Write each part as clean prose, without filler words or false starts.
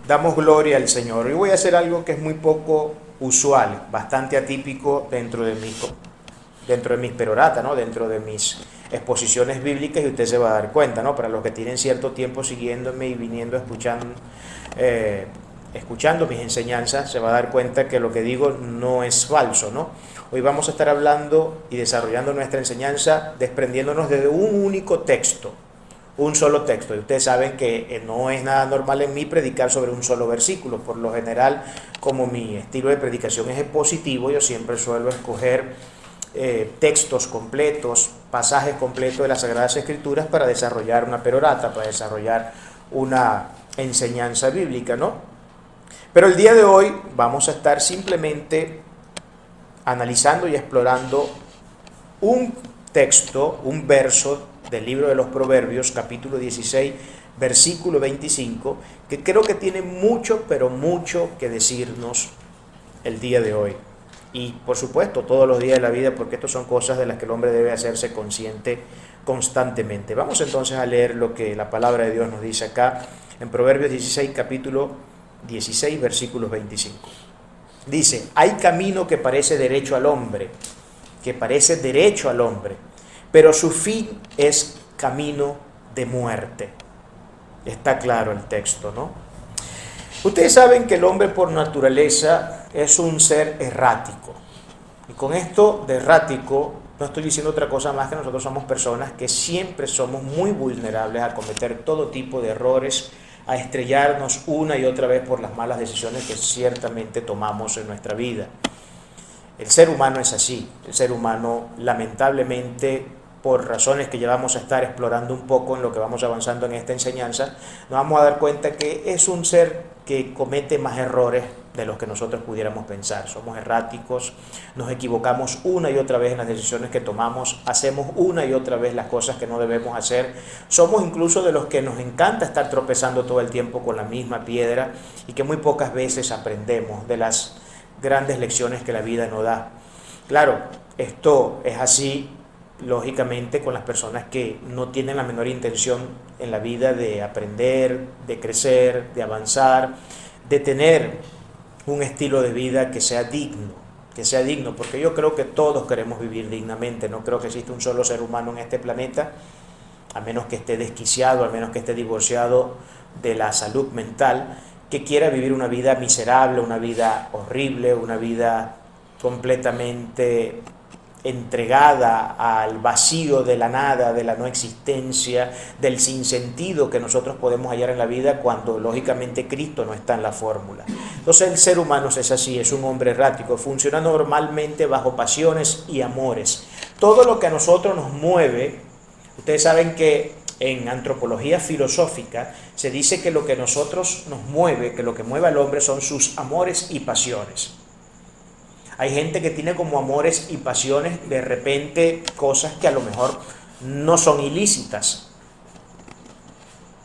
Damos gloria al Señor. Hoy voy a hacer algo que es muy poco usual, bastante atípico dentro de mis peroratas, ¿no? Dentro de mis exposiciones bíblicas, y usted se va a dar cuenta, ¿no? Para los que tienen cierto tiempo siguiéndome y viniendo escuchando mis enseñanzas, se va a dar cuenta que lo que digo no es falso, ¿no? Hoy vamos a estar hablando y desarrollando nuestra enseñanza desprendiéndonos de un único texto, un solo texto. Y ustedes saben que no es nada normal en mí predicar sobre un solo versículo. Por lo general, como mi estilo de predicación es expositivo, yo siempre suelo escoger textos completos, pasajes completos de las Sagradas Escrituras para desarrollar una perorata, para desarrollar una enseñanza bíblica, ¿no? Pero el día de hoy vamos a estar simplemente analizando y explorando un texto, un verso del libro de los Proverbios, capítulo 16, versículo 25, que creo que tiene mucho, pero mucho que decirnos el día de hoy. Y por supuesto, todos los días de la vida, porque estas son cosas de las que el hombre debe hacerse consciente constantemente. Vamos entonces a leer lo que la palabra de Dios nos dice acá en Proverbios 16, capítulo 16, versículos 25. Dice: hay camino que parece derecho al hombre, pero su fin es camino de muerte. Está claro el texto, ¿no? Ustedes saben que el hombre por naturaleza es un ser errático. Y con esto de errático no estoy diciendo otra cosa más que nosotros somos personas que siempre somos muy vulnerables a cometer todo tipo de errores, a estrellarnos una y otra vez por las malas decisiones que ciertamente tomamos en nuestra vida. El ser humano es así. El ser humano, lamentablemente, por razones que ya vamos a estar explorando un poco en lo que vamos avanzando en esta enseñanza, nos vamos a dar cuenta que es un ser que comete más errores de los que nosotros pudiéramos pensar. Somos erráticos, nos equivocamos una y otra vez en las decisiones que tomamos, hacemos una y otra vez las cosas que no debemos hacer. Somos incluso de los que nos encanta estar tropezando todo el tiempo con la misma piedra y que muy pocas veces aprendemos de las grandes lecciones que la vida nos da. Claro, esto es así, lógicamente, con las personas que no tienen la menor intención en la vida de aprender, de crecer, de avanzar, de tener un estilo de vida que sea digno, porque yo creo que todos queremos vivir dignamente. No creo que exista un solo ser humano en este planeta, a menos que esté desquiciado, a menos que esté divorciado de la salud mental, que quiera vivir una vida miserable, una vida horrible, una vida completamente entregada al vacío de la nada, de la no existencia, del sinsentido que nosotros podemos hallar en la vida cuando lógicamente Cristo no está en la fórmula. Entonces el ser humano es así, es un hombre errático, funciona normalmente bajo pasiones y amores. Todo lo que a nosotros nos mueve, ustedes saben que en antropología filosófica se dice que lo que nosotros nos mueve, que lo que mueve al hombre son sus amores y pasiones. Hay gente que tiene como amores y pasiones de repente cosas que a lo mejor no son ilícitas,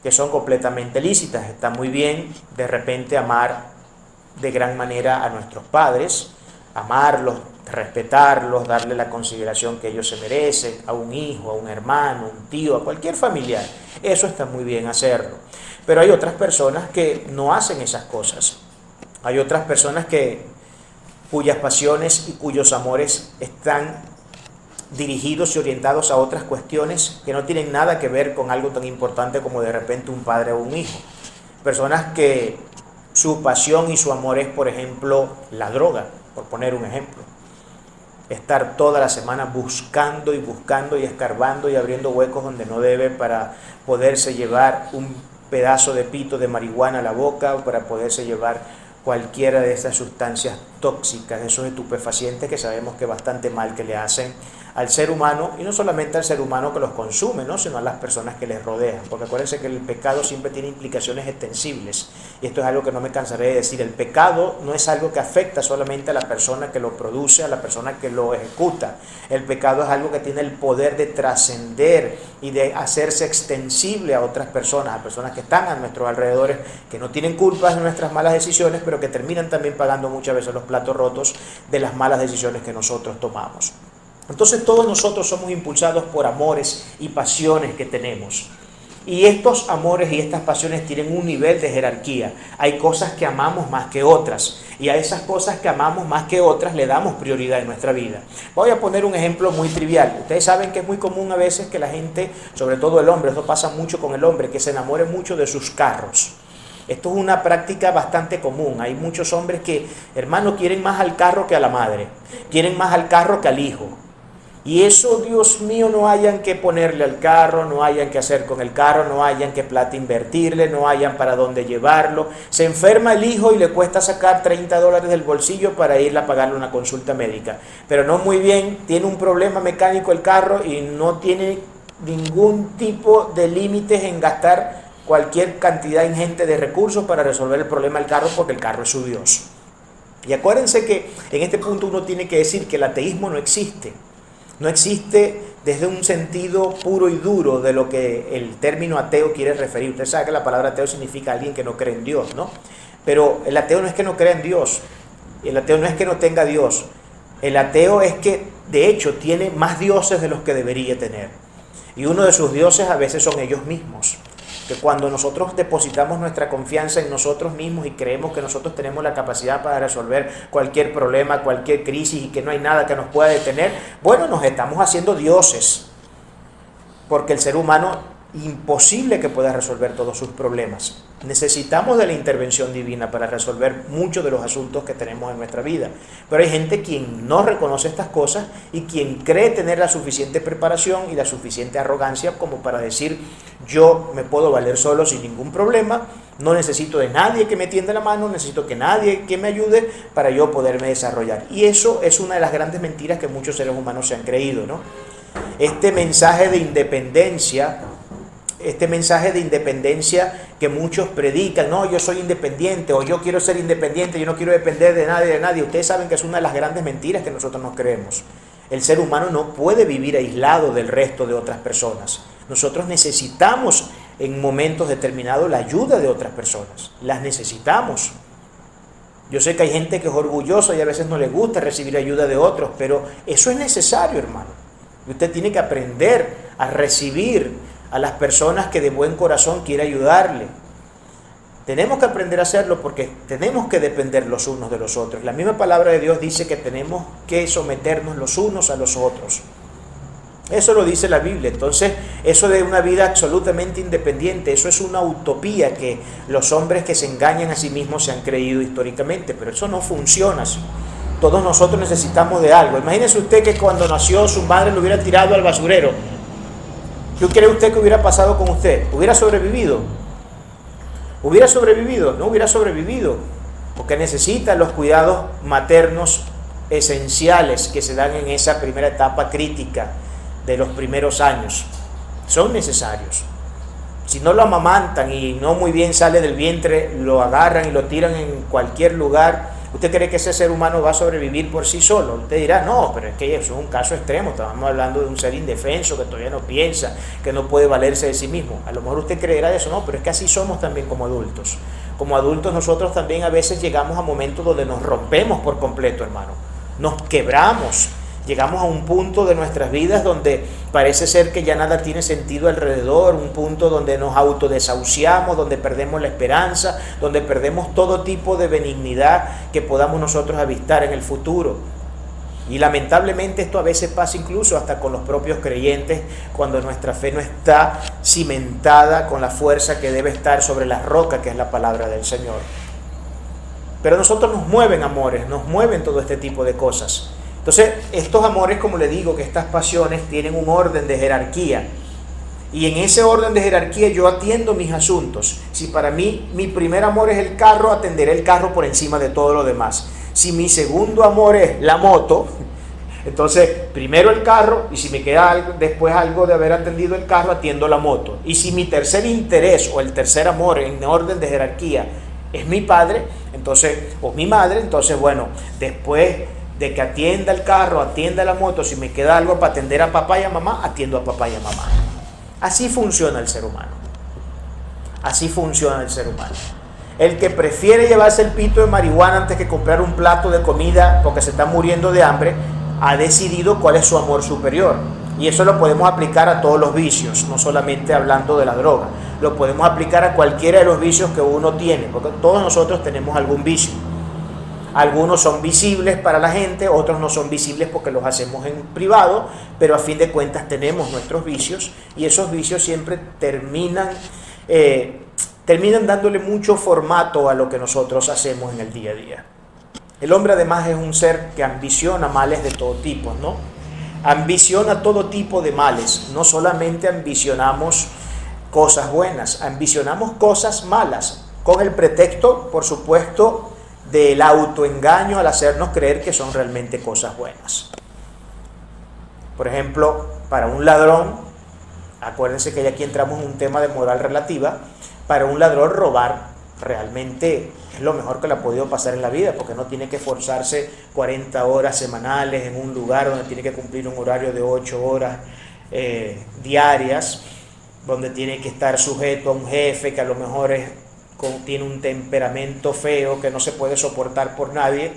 que son completamente lícitas. Está muy bien de repente amar de gran manera a nuestros padres, amarlos, respetarlos, darle la consideración que ellos se merecen, a un hijo, a un hermano, un tío, a cualquier familiar. Eso está muy bien hacerlo. Pero hay otras personas que no hacen esas cosas. Hay otras personas cuyas pasiones y cuyos amores están dirigidos y orientados a otras cuestiones que no tienen nada que ver con algo tan importante como de repente un padre o un hijo. Personas que su pasión y su amor es, por ejemplo, la droga, por poner un ejemplo. Estar toda la semana buscando y escarbando y abriendo huecos donde no debe para poderse llevar un pedazo de pito de marihuana a la boca, o para poderse llevar cualquiera de estas sustancias tóxicas, de esos estupefacientes que sabemos que bastante mal que le hacen al ser humano, y no solamente al ser humano que los consume, ¿no?, sino a las personas que les rodean, porque acuérdense que el pecado siempre tiene implicaciones extensibles, y esto es algo que no me cansaré de decir. El pecado no es algo que afecta solamente a la persona que lo produce, a la persona que lo ejecuta. El pecado es algo que tiene el poder de trascender y de hacerse extensible a otras personas, a personas que están a nuestros alrededores, que no tienen culpas de nuestras malas decisiones, pero que terminan también pagando muchas veces los platos rotos de las malas decisiones que nosotros tomamos. Entonces todos nosotros somos impulsados por amores y pasiones que tenemos. Y estos amores y estas pasiones tienen un nivel de jerarquía. Hay cosas que amamos más que otras. Y a esas cosas que amamos más que otras le damos prioridad en nuestra vida. Voy a poner un ejemplo muy trivial. Ustedes saben que es muy común a veces que la gente, sobre todo el hombre, esto pasa mucho con el hombre, que se enamore mucho de sus carros. Esto es una práctica bastante común. Hay muchos hombres que, hermano, quieren más al carro que a la madre. Quieren más al carro que al hijo. Y eso, Dios mío, no hayan que ponerle al carro, no hayan que hacer con el carro, no hayan que plata invertirle, no hayan para dónde llevarlo. Se enferma el hijo y le cuesta sacar $30 del bolsillo para irle a pagarle una consulta médica. Pero no muy bien, tiene un problema mecánico el carro y no tiene ningún tipo de límites en gastar cualquier cantidad ingente de recursos para resolver el problema del carro, porque el carro es su Dios. Y acuérdense que en este punto uno tiene que decir que el ateísmo no existe. No existe desde un sentido puro y duro de lo que el término ateo quiere referir. Usted sabe que la palabra ateo significa alguien que no cree en Dios, ¿no? Pero el ateo no es que no crea en Dios. El ateo no es que no tenga Dios. El ateo es que, de hecho, tiene más dioses de los que debería tener. Y uno de sus dioses a veces son ellos mismos. Que cuando nosotros depositamos nuestra confianza en nosotros mismos y creemos que nosotros tenemos la capacidad para resolver cualquier problema, cualquier crisis y que no hay nada que nos pueda detener, bueno, nos estamos haciendo dioses. Porque el ser humano, imposible que pueda resolver todos sus problemas. Necesitamos de la intervención divina para resolver muchos de los asuntos que tenemos en nuestra vida. Pero hay gente quien no reconoce estas cosas y quien cree tener la suficiente preparación y la suficiente arrogancia como para decir: yo me puedo valer solo sin ningún problema, no necesito de nadie que me tienda la mano, necesito que nadie que me ayude para yo poderme desarrollar. Y eso es una de las grandes mentiras que muchos seres humanos se han creído, ¿no? Este mensaje de independencia que muchos predican: no, yo soy independiente, o yo quiero ser independiente, yo no quiero depender de nadie. Ustedes saben que es una de las grandes mentiras que nosotros nos creemos. El ser humano no puede vivir aislado del resto de otras personas. Nosotros necesitamos en momentos determinados la ayuda de otras personas. Las necesitamos. Yo sé que hay gente que es orgullosa y a veces no le gusta recibir ayuda de otros, pero eso es necesario, hermano. Y usted tiene que aprender a recibir a las personas que de buen corazón quiere ayudarle. Tenemos que aprender a hacerlo porque tenemos que depender los unos de los otros. La misma palabra de Dios dice que tenemos que someternos los unos a los otros. Eso lo dice la Biblia. Entonces, eso de una vida absolutamente independiente, eso es una utopía que los hombres que se engañan a sí mismos se han creído históricamente, pero eso no funciona así. Todos nosotros necesitamos de algo. Imagínese usted que cuando nació su madre lo hubiera tirado al basurero. ¿Qué cree usted que hubiera pasado con usted? ¿Hubiera sobrevivido? ¿Hubiera sobrevivido? No hubiera sobrevivido, porque necesita los cuidados maternos esenciales que se dan en esa primera etapa crítica de los primeros años. Son necesarios. Si no lo amamantan y no muy bien sale del vientre, lo agarran y lo tiran en cualquier lugar. ¿Usted cree que ese ser humano va a sobrevivir por sí solo? Usted dirá: no, pero es que eso es un caso extremo. Estamos hablando de un ser indefenso que todavía no piensa, que no puede valerse de sí mismo. A lo mejor usted creerá eso. No, pero es que así somos también como adultos. Como adultos nosotros también a veces llegamos a momentos donde nos rompemos por completo, hermano. Nos quebramos. Llegamos a un punto de nuestras vidas donde parece ser que ya nada tiene sentido alrededor, un punto donde nos autodesahuciamos, donde perdemos la esperanza, donde perdemos todo tipo de benignidad que podamos nosotros avistar en el futuro. Y lamentablemente esto a veces pasa incluso hasta con los propios creyentes, cuando nuestra fe no está cimentada con la fuerza que debe estar sobre la roca, que es la palabra del Señor. Pero a nosotros nos mueven amores, nos mueven todo este tipo de cosas. Entonces, estos amores, como le digo, que estas pasiones tienen un orden de jerarquía. Y en ese orden de jerarquía yo atiendo mis asuntos. Si para mí mi primer amor es el carro, atenderé el carro por encima de todo lo demás. Si mi segundo amor es la moto, entonces primero el carro, y si me queda después algo de haber atendido el carro, atiendo la moto. Y si mi tercer interés o el tercer amor en orden de jerarquía es mi padre, entonces, o mi madre, entonces bueno, después de que atienda el carro, atienda la moto, si me queda algo para atender a papá y a mamá, atiendo a papá y a mamá. Así funciona el ser humano. Así funciona el ser humano. El que prefiere llevarse el pito de marihuana antes que comprar un plato de comida porque se está muriendo de hambre, ha decidido cuál es su amor superior. Y eso lo podemos aplicar a todos los vicios, no solamente hablando de la droga. Lo podemos aplicar a cualquiera de los vicios que uno tiene, porque todos nosotros tenemos algún vicio. Algunos son visibles para la gente, otros no son visibles porque los hacemos en privado, pero a fin de cuentas tenemos nuestros vicios y esos vicios siempre terminan dándole mucho formato a lo que nosotros hacemos en el día a día. El hombre además es un ser que ambiciona males de todo tipo, ¿no? Ambiciona todo tipo de males, no solamente ambicionamos cosas buenas, ambicionamos cosas malas, con el pretexto, por supuesto, del autoengaño al hacernos creer que son realmente cosas buenas. Por ejemplo, para un ladrón, acuérdense que aquí entramos en un tema de moral relativa, para un ladrón robar realmente es lo mejor que le ha podido pasar en la vida, porque no tiene que esforzarse 40 horas semanales en un lugar donde tiene que cumplir un horario de 8 horas diarias, donde tiene que estar sujeto a un jefe que a lo mejor tiene un temperamento feo que no se puede soportar por nadie.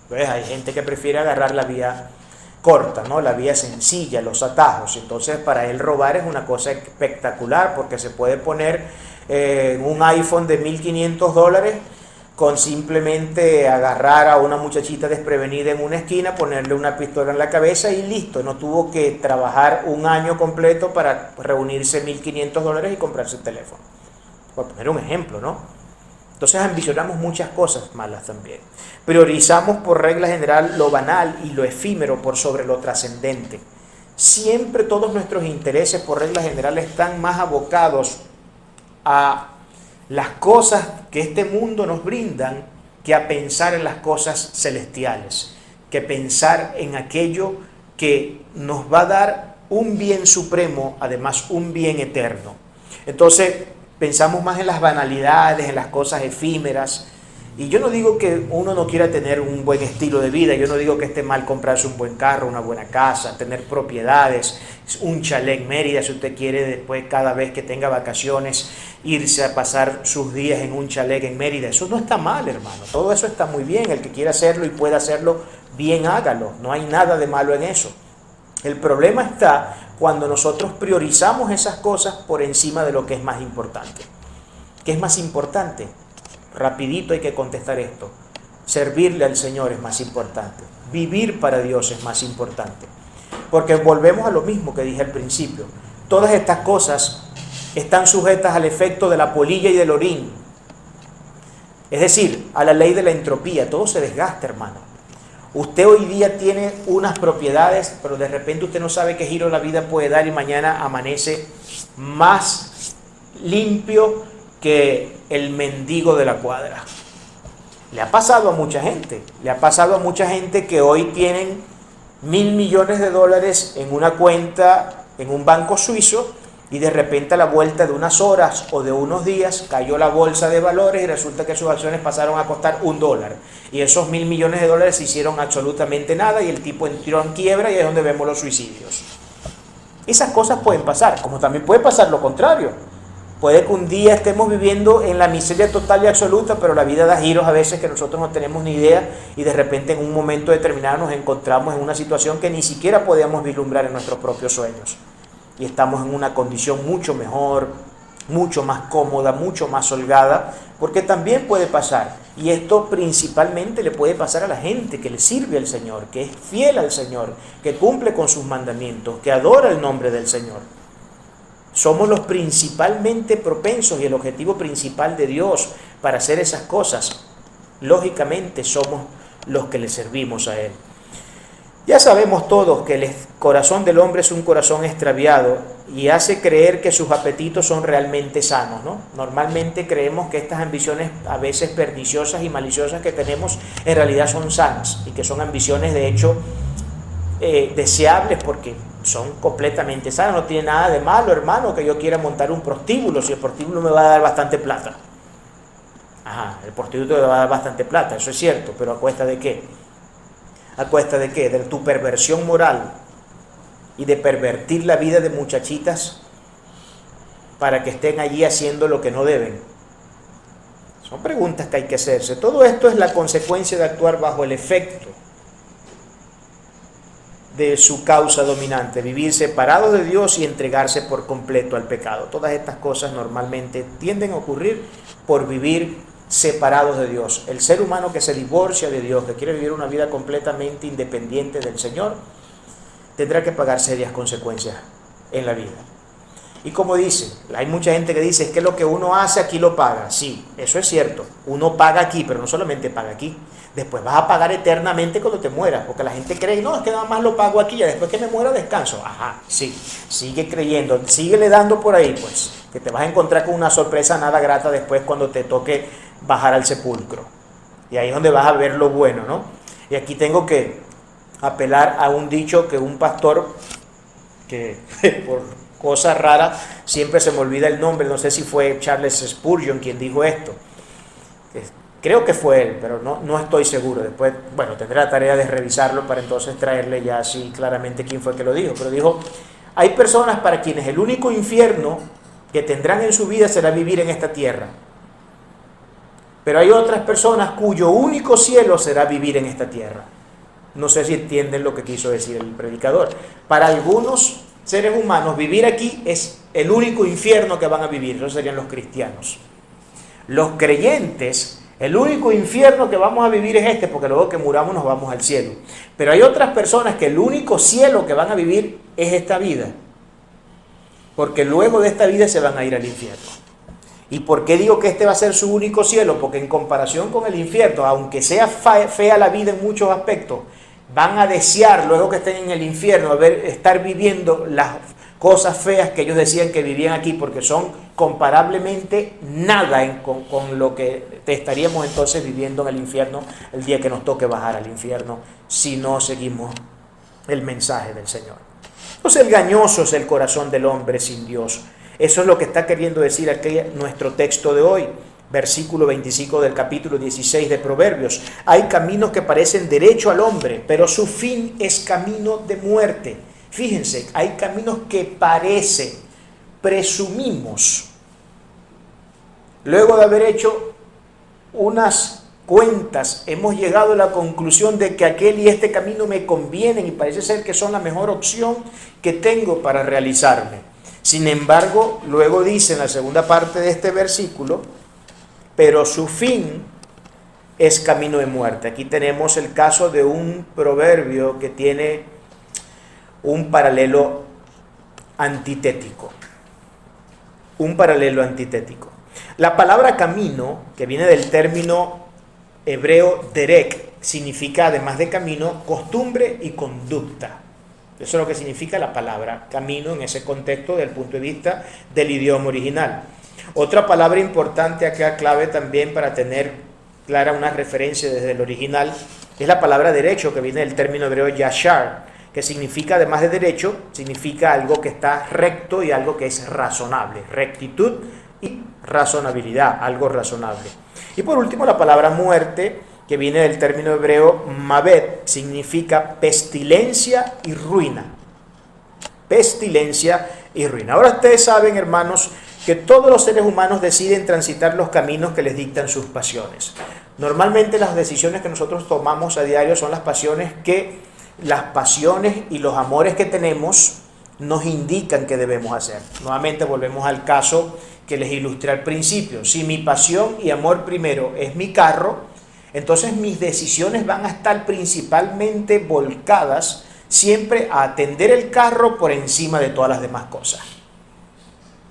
Pues hay gente que prefiere agarrar la vía corta, ¿no? La vía sencilla, los atajos. Entonces para él robar es una cosa espectacular, porque se puede poner un iPhone de $1,500 con simplemente agarrar a una muchachita desprevenida en una esquina, ponerle una pistola en la cabeza y listo. No tuvo que trabajar un año completo para reunirse $1,500 y comprarse el teléfono. Por poner un ejemplo, ¿no? Entonces ambicionamos muchas cosas malas también. Priorizamos por regla general lo banal y lo efímero por sobre lo trascendente. Siempre todos nuestros intereses por regla general están más abocados a las cosas que este mundo nos brindan que a pensar en las cosas celestiales, que pensar en aquello que nos va a dar un bien supremo, además un bien eterno. Entonces pensamos más en las banalidades, en las cosas efímeras. Y yo no digo que uno no quiera tener un buen estilo de vida, yo no digo que esté mal comprarse un buen carro, una buena casa, tener propiedades, un chalet en Mérida, si usted quiere después cada vez que tenga vacaciones irse a pasar sus días en un chalet en Mérida. Eso no está mal, hermano, todo eso está muy bien. El que quiera hacerlo y pueda hacerlo, bien hágalo, no hay nada de malo en eso. El problema está cuando nosotros priorizamos esas cosas por encima de lo que es más importante. ¿Qué es más importante? Rapidito hay que contestar esto. Servirle al Señor es más importante. Vivir para Dios es más importante. Porque volvemos a lo mismo que dije al principio. Todas estas cosas están sujetas al efecto de la polilla y del orín. Es decir, a la ley de la entropía. Todo se desgasta, hermano. Usted hoy día tiene unas propiedades, pero de repente usted no sabe qué giro la vida puede dar y mañana amanece más limpio que el mendigo de la cuadra. Le ha pasado a mucha gente. Le ha pasado a mucha gente que hoy tienen $1,000 millones en una cuenta en un banco suizo y de repente a la vuelta de unas horas o de unos días cayó la bolsa de valores y resulta que sus acciones pasaron a costar $1 y esos $1,000 millones se hicieron absolutamente nada y el tipo entró en quiebra y es donde vemos los suicidios. Esas cosas pueden pasar, como también puede pasar lo contrario. Puede que un día estemos viviendo en la miseria total y absoluta, pero la vida da giros a veces que nosotros no tenemos ni idea y de repente en un momento determinado nos encontramos en una situación que ni siquiera podíamos vislumbrar en nuestros propios sueños. Y estamos en una condición mucho mejor, mucho más cómoda, mucho más holgada, porque también puede pasar. Y esto principalmente le puede pasar a la gente que le sirve al Señor, que es fiel al Señor, que cumple con sus mandamientos, que adora el nombre del Señor. Somos los principalmente propensos y el objetivo principal de Dios para hacer esas cosas. Lógicamente somos los que le servimos a Él. Ya sabemos todos que el corazón del hombre es un corazón extraviado y hace creer que sus apetitos son realmente sanos, ¿no? Normalmente creemos que estas ambiciones a veces perniciosas y maliciosas que tenemos en realidad son sanas y que son ambiciones de hecho deseables porque son completamente sanas. No tiene nada de malo, hermano, que yo quiera montar un prostíbulo si el prostíbulo me va a dar bastante plata. Ajá, el prostíbulo me va a dar bastante plata, eso es cierto, pero ¿a cuesta de qué? ¿A cuesta de qué? De tu perversión moral y de pervertir la vida de muchachitas para que estén allí haciendo lo que no deben. Son preguntas que hay que hacerse. Todo esto es la consecuencia de actuar bajo el efecto de su causa dominante, vivir separados de Dios y entregarse por completo al pecado. Todas estas cosas normalmente tienden a ocurrir por vivir separados de Dios. El ser humano que se divorcia de Dios, que quiere vivir una vida completamente independiente del Señor, tendrá que pagar serias consecuencias en la vida. Y como dice, hay mucha gente que dice, es que lo que uno hace aquí lo paga. Sí, eso es cierto. Uno paga aquí, pero no solamente paga aquí. Después vas a pagar eternamente cuando te mueras, porque la gente cree, no, es que nada más lo pago aquí, y después que me muera descanso. Ajá, sí, sigue creyendo, síguele dando por ahí, pues, que te vas a encontrar con una sorpresa nada grata después cuando te toque bajar al sepulcro. Y ahí es donde vas a ver lo bueno, ¿no? Y aquí tengo que apelar a un dicho que un pastor, que por cosas raras, siempre se me olvida el nombre, no sé si fue Charles Spurgeon quien dijo esto. Creo que fue él, pero no estoy seguro. Después, bueno, tendré la tarea de revisarlo para entonces traerle ya así claramente quién fue que lo dijo. Pero dijo, hay personas para quienes el único infierno que tendrán en su vida será vivir en esta tierra. Pero hay otras personas cuyo único cielo será vivir en esta tierra. No sé si entienden lo que quiso decir el predicador. Para algunos seres humanos, vivir aquí es el único infierno que van a vivir. Esos serían los cristianos. Los creyentes, el único infierno que vamos a vivir es este, porque luego que muramos nos vamos al cielo. Pero hay otras personas que el único cielo que van a vivir es esta vida. Porque luego de esta vida se van a ir al infierno. ¿Y por qué digo que este va a ser su único cielo? Porque en comparación con el infierno, aunque sea fea la vida en muchos aspectos, van a desear, luego que estén en el infierno, estar viviendo las cosas feas que ellos decían que vivían aquí, porque son comparablemente nada con lo que estaríamos entonces viviendo en el infierno el día que nos toque bajar al infierno, si no seguimos el mensaje del Señor. Entonces, engañoso es el corazón del hombre sin Dios. Eso es lo que está queriendo decir aquí nuestro texto de hoy. Versículo 25 del capítulo 16 de Proverbios. Hay caminos que parecen derecho al hombre, pero su fin es camino de muerte. Fíjense, hay caminos que parecen, presumimos, luego de haber hecho unas cuentas, hemos llegado a la conclusión de que aquel y este camino me convienen y parece ser que son la mejor opción que tengo para realizarme. Sin embargo, luego dice en la segunda parte de este versículo, pero su fin es camino de muerte. Aquí tenemos el caso de un proverbio que tiene un paralelo antitético. Un paralelo antitético. La palabra camino, que viene del término hebreo derek, significa, además de camino, costumbre y conducta. Eso es lo que significa la palabra camino en ese contexto desde el punto de vista del idioma original. Otra palabra importante acá, clave también para tener clara una referencia desde el original, es la palabra derecho, que viene del término hebreo yashar, que significa, además de derecho, significa algo que está recto y algo que es razonable. Rectitud y razonabilidad, algo razonable. Y por último, la palabra muerte, que viene del término hebreo mavet, significa pestilencia y ruina. Pestilencia y ruina. Ahora ustedes saben, hermanos, que todos los seres humanos deciden transitar los caminos que les dictan sus pasiones. Normalmente las decisiones que nosotros tomamos a diario son las pasiones y los amores que tenemos nos indican que debemos hacer. Nuevamente volvemos al caso que les ilustré al principio. Si mi pasión y amor primero es mi carro, entonces mis decisiones van a estar principalmente volcadas siempre a atender el carro por encima de todas las demás cosas.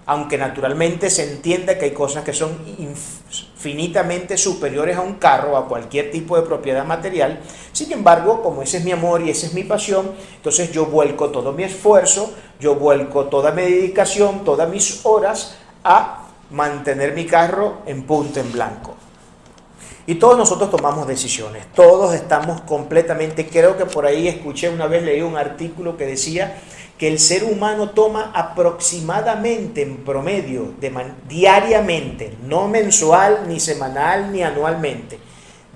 Aunque naturalmente se entienda que hay cosas que son infinitamente superiores a un carro o a cualquier tipo de propiedad material. Sin embargo, como ese es mi amor y esa es mi pasión, entonces yo vuelco todo mi esfuerzo, yo vuelco toda mi dedicación, todas mis horas a mantener mi carro en punto en blanco. Y todos nosotros tomamos decisiones, todos estamos completamente, creo que por ahí escuché una vez, leí un artículo que decía que el ser humano toma aproximadamente en promedio, diariamente, no mensual, ni semanal, ni anualmente,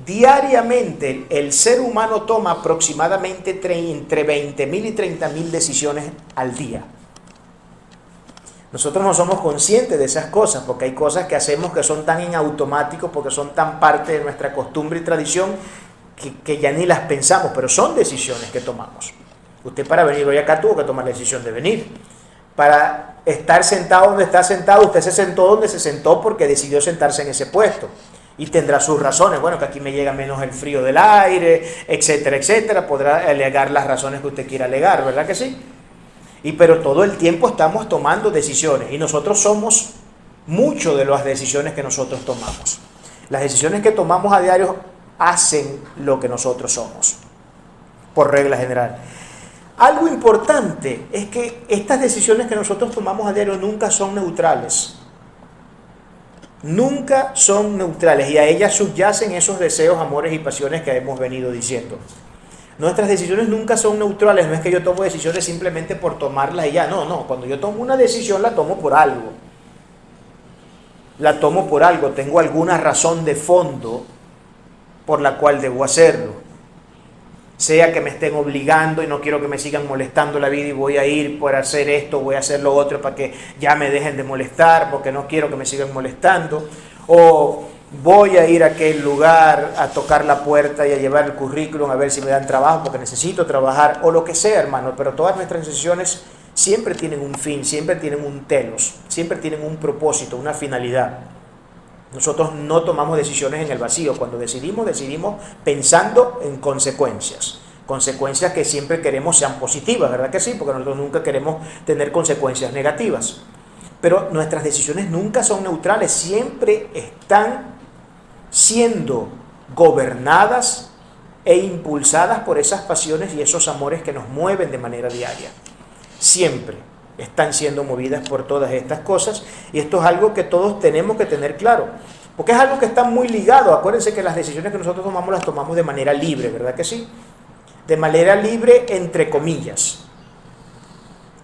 diariamente el ser humano toma aproximadamente entre 20.000 y 30.000 decisiones al día. Nosotros no somos conscientes de esas cosas, porque hay cosas que hacemos que son tan en automático, porque son tan parte de nuestra costumbre y tradición, que ya ni las pensamos, pero son decisiones que tomamos. Usted para venir hoy acá tuvo que tomar la decisión de venir. Para estar sentado donde está sentado, usted se sentó donde se sentó porque decidió sentarse en ese puesto. Y tendrá sus razones, bueno, que aquí me llega menos el frío del aire, etcétera, etcétera. Podrá alegar las razones que usted quiera alegar, ¿verdad que sí? Pero todo el tiempo estamos tomando decisiones y nosotros somos mucho de las decisiones que nosotros tomamos. Las decisiones que tomamos a diario hacen lo que nosotros somos, por regla general. Algo importante es que estas decisiones que nosotros tomamos a diario nunca son neutrales. Nunca son neutrales y a ellas subyacen esos deseos, amores y pasiones que hemos venido diciendo. Nuestras decisiones nunca son neutrales, no es que yo tomo decisiones simplemente por tomarlas y ya, no, cuando yo tomo una decisión la tomo por algo. La tomo por algo, tengo alguna razón de fondo por la cual debo hacerlo. Sea que me estén obligando y no quiero que me sigan molestando la vida y voy a ir por hacer esto, voy a hacer lo otro para que ya me dejen de molestar porque no quiero que me sigan molestando. O voy a ir a aquel lugar a tocar la puerta y a llevar el currículum a ver si me dan trabajo porque necesito trabajar o lo que sea, hermano. Pero todas nuestras decisiones siempre tienen un fin, siempre tienen un telos, siempre tienen un propósito, una finalidad. Nosotros no tomamos decisiones en el vacío. Cuando decidimos pensando en consecuencias. Consecuencias que siempre queremos sean positivas, ¿verdad que sí? Porque nosotros nunca queremos tener consecuencias negativas. Pero nuestras decisiones nunca son neutrales, siempre están siendo gobernadas e impulsadas por esas pasiones y esos amores que nos mueven de manera diaria. Siempre están siendo movidas por todas estas cosas y esto es algo que todos tenemos que tener claro, porque es algo que está muy ligado. Acuérdense que las decisiones que nosotros tomamos las tomamos de manera libre, ¿verdad que sí? De manera libre entre comillas.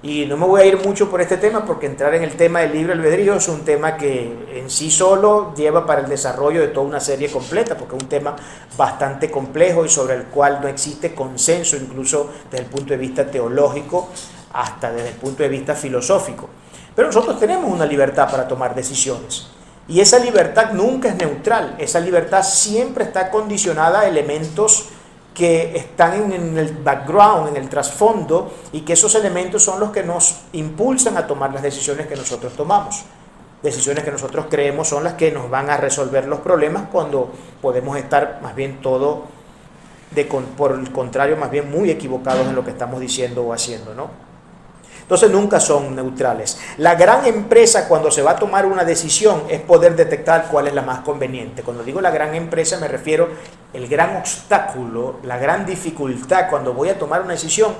Y no me voy a ir mucho por este tema porque entrar en el tema del libre albedrío es un tema que en sí solo lleva para el desarrollo de toda una serie completa, porque es un tema bastante complejo y sobre el cual no existe consenso, incluso desde el punto de vista teológico hasta desde el punto de vista filosófico. Pero nosotros tenemos una libertad para tomar decisiones y esa libertad nunca es neutral, esa libertad siempre está condicionada a elementos que están en el background, en el trasfondo, y que esos elementos son los que nos impulsan a tomar las decisiones que nosotros tomamos. Decisiones que nosotros creemos son las que nos van a resolver los problemas cuando podemos estar más bien por el contrario, más bien muy equivocados en lo que estamos diciendo o haciendo, ¿no? Entonces nunca son neutrales. La gran empresa cuando se va a tomar una decisión es poder detectar cuál es la más conveniente. Cuando digo la gran empresa me refiero el gran obstáculo, la gran dificultad cuando voy a tomar una decisión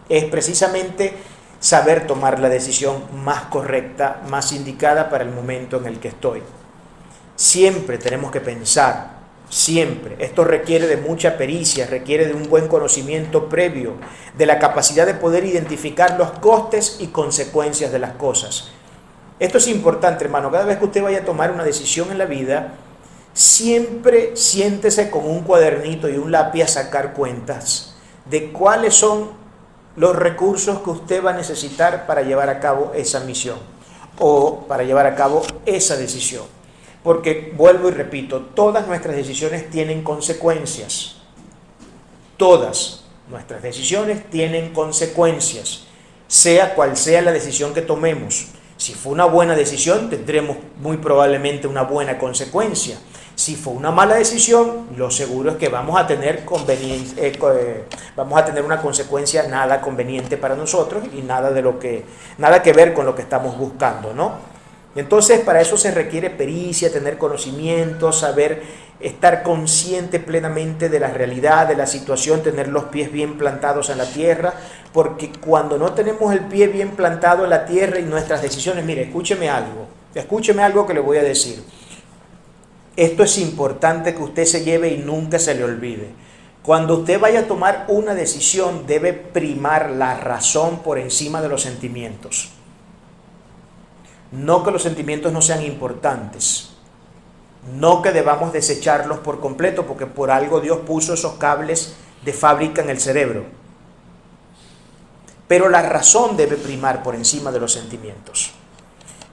es precisamente saber tomar la decisión más correcta, más indicada para el momento en el que estoy. Siempre tenemos que pensar. Siempre. Esto requiere de mucha pericia, requiere de un buen conocimiento previo, de la capacidad de poder identificar los costes y consecuencias de las cosas. Esto es importante, hermano. Cada vez que usted vaya a tomar una decisión en la vida, siempre siéntese con un cuadernito y un lápiz a sacar cuentas de cuáles son los recursos que usted va a necesitar para llevar a cabo esa misión o para llevar a cabo esa decisión. Porque, vuelvo y repito, todas nuestras decisiones tienen consecuencias. Todas nuestras decisiones tienen consecuencias, sea cual sea la decisión que tomemos. Si fue una buena decisión, tendremos muy probablemente una buena consecuencia. Si fue una mala decisión, lo seguro es que vamos a tener una consecuencia nada conveniente para nosotros y nada que ver con lo que estamos buscando, ¿no? Entonces, para eso se requiere pericia, tener conocimiento, saber estar consciente plenamente de la realidad, de la situación, tener los pies bien plantados en la tierra, porque cuando no tenemos el pie bien plantado en la tierra y nuestras decisiones, mire, escúcheme algo que le voy a decir. Esto es importante que usted se lleve y nunca se le olvide. Cuando usted vaya a tomar una decisión, debe primar la razón por encima de los sentimientos. No que los sentimientos no sean importantes, no que debamos desecharlos por completo, porque por algo Dios puso esos cables de fábrica en el cerebro. Pero la razón debe primar por encima de los sentimientos.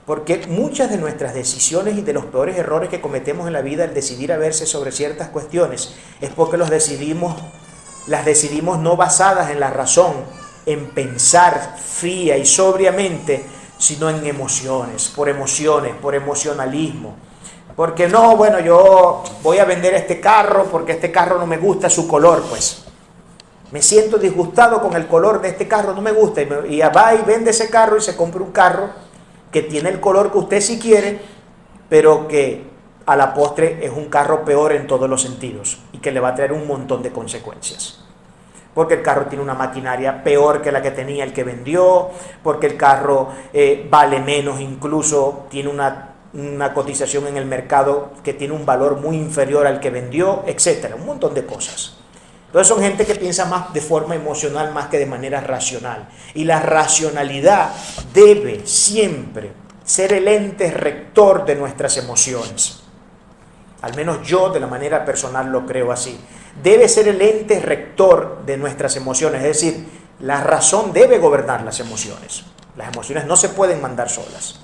Porque muchas de nuestras decisiones y de los peores errores que cometemos en la vida al decidir a verse sobre ciertas cuestiones es porque las decidimos no basadas en la razón, en pensar fría y sobriamente, sino en emociones, por emocionalismo. Porque no, bueno, yo voy a vender este carro porque este carro no me gusta su color, pues. Me siento disgustado con el color de este carro, no me gusta. Y va y vende ese carro y se compra un carro que tiene el color que usted sí quiere, pero que a la postre es un carro peor en todos los sentidos y que le va a traer un montón de consecuencias. Porque el carro tiene una maquinaria peor que la que tenía el que vendió, porque el carro vale menos, incluso tiene una cotización en el mercado que tiene un valor muy inferior al que vendió, etcétera, un montón de cosas. Entonces son gente que piensa más de forma emocional más que de manera racional. Y la racionalidad debe siempre ser el ente rector de nuestras emociones. Al menos yo de la manera personal lo creo así. Debe ser el ente rector de nuestras emociones. Es decir, la razón debe gobernar las emociones. Las emociones no se pueden mandar solas.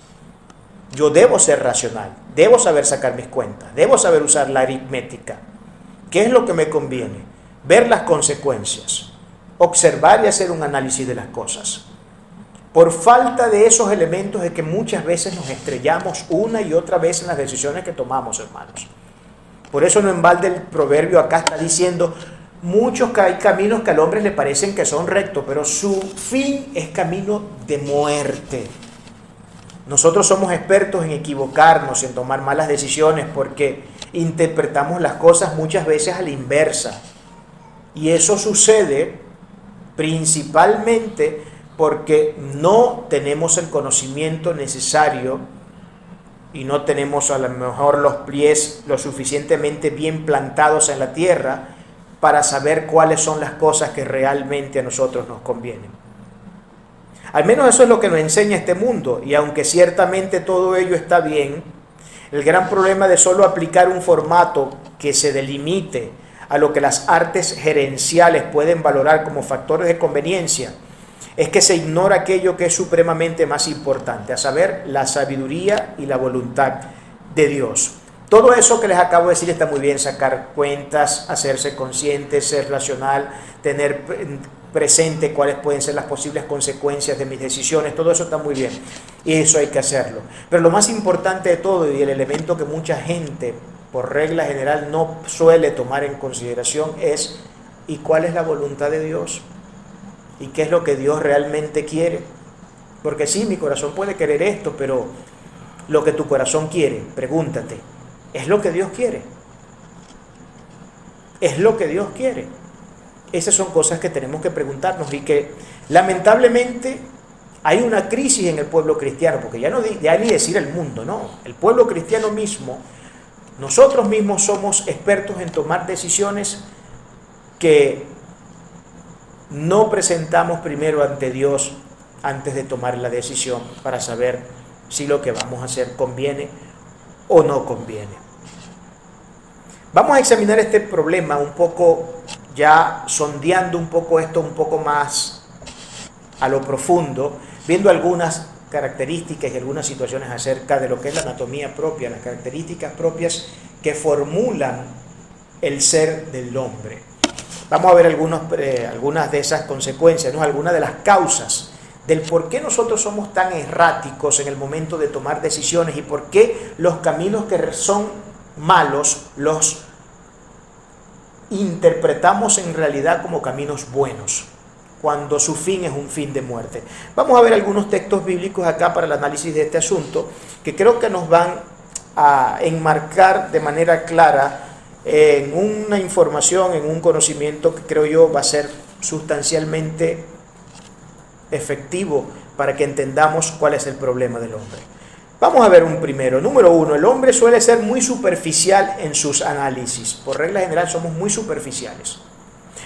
Yo debo ser racional, debo saber sacar mis cuentas, debo saber usar la aritmética. ¿Qué es lo que me conviene? Ver las consecuencias, observar y hacer un análisis de las cosas. Por falta de esos elementos es que muchas veces nos estrellamos una y otra vez en las decisiones que tomamos, hermanos. Por eso no en balde el proverbio acá está diciendo, hay caminos que al hombre le parecen que son rectos, pero su fin es camino de muerte. Nosotros somos expertos en equivocarnos, en tomar malas decisiones, porque interpretamos las cosas muchas veces a la inversa. Y eso sucede principalmente porque no tenemos el conocimiento necesario y no tenemos a lo mejor los pies lo suficientemente bien plantados en la tierra para saber cuáles son las cosas que realmente a nosotros nos convienen. Al menos eso es lo que nos enseña este mundo, y aunque ciertamente todo ello está bien, el gran problema de solo aplicar un formato que se delimite a lo que las artes gerenciales pueden valorar como factores de conveniencia es que se ignora aquello que es supremamente más importante, a saber, la sabiduría y la voluntad de Dios. Todo eso que les acabo de decir está muy bien, sacar cuentas, hacerse consciente, ser racional, tener presente cuáles pueden ser las posibles consecuencias de mis decisiones, todo eso está muy bien y eso hay que hacerlo. Pero lo más importante de todo, y el elemento que mucha gente por regla general no suele tomar en consideración, es ¿y cuál es la voluntad de Dios? ¿Y qué es lo que Dios realmente quiere? Porque sí, mi corazón puede querer esto, pero lo que tu corazón quiere, pregúntate, ¿es lo que Dios quiere? ¿Es lo que Dios quiere? Esas son cosas que tenemos que preguntarnos y que lamentablemente hay una crisis en el pueblo cristiano, porque ya ni decir el mundo, no, el pueblo cristiano mismo, nosotros mismos somos expertos en tomar decisiones que no presentamos primero ante Dios antes de tomar la decisión para saber si lo que vamos a hacer conviene o no conviene. Vamos a examinar este problema un poco, ya sondeando un poco esto un poco más a lo profundo, viendo algunas características y algunas situaciones acerca de lo que es la anatomía propia, las características propias que formulan el ser del hombre. Vamos a ver algunas de esas consecuencias, ¿no? Algunas de las causas del por qué nosotros somos tan erráticos en el momento de tomar decisiones y por qué los caminos que son malos los interpretamos en realidad como caminos buenos, cuando su fin es un fin de muerte. Vamos a ver algunos textos bíblicos acá para el análisis de este asunto, que creo que nos van a enmarcar de manera clara en una información, en un conocimiento que creo yo va a ser sustancialmente efectivo para que entendamos cuál es el problema del hombre. Vamos a ver un primero. Número 1, el hombre suele ser muy superficial en sus análisis. Por regla general somos muy superficiales.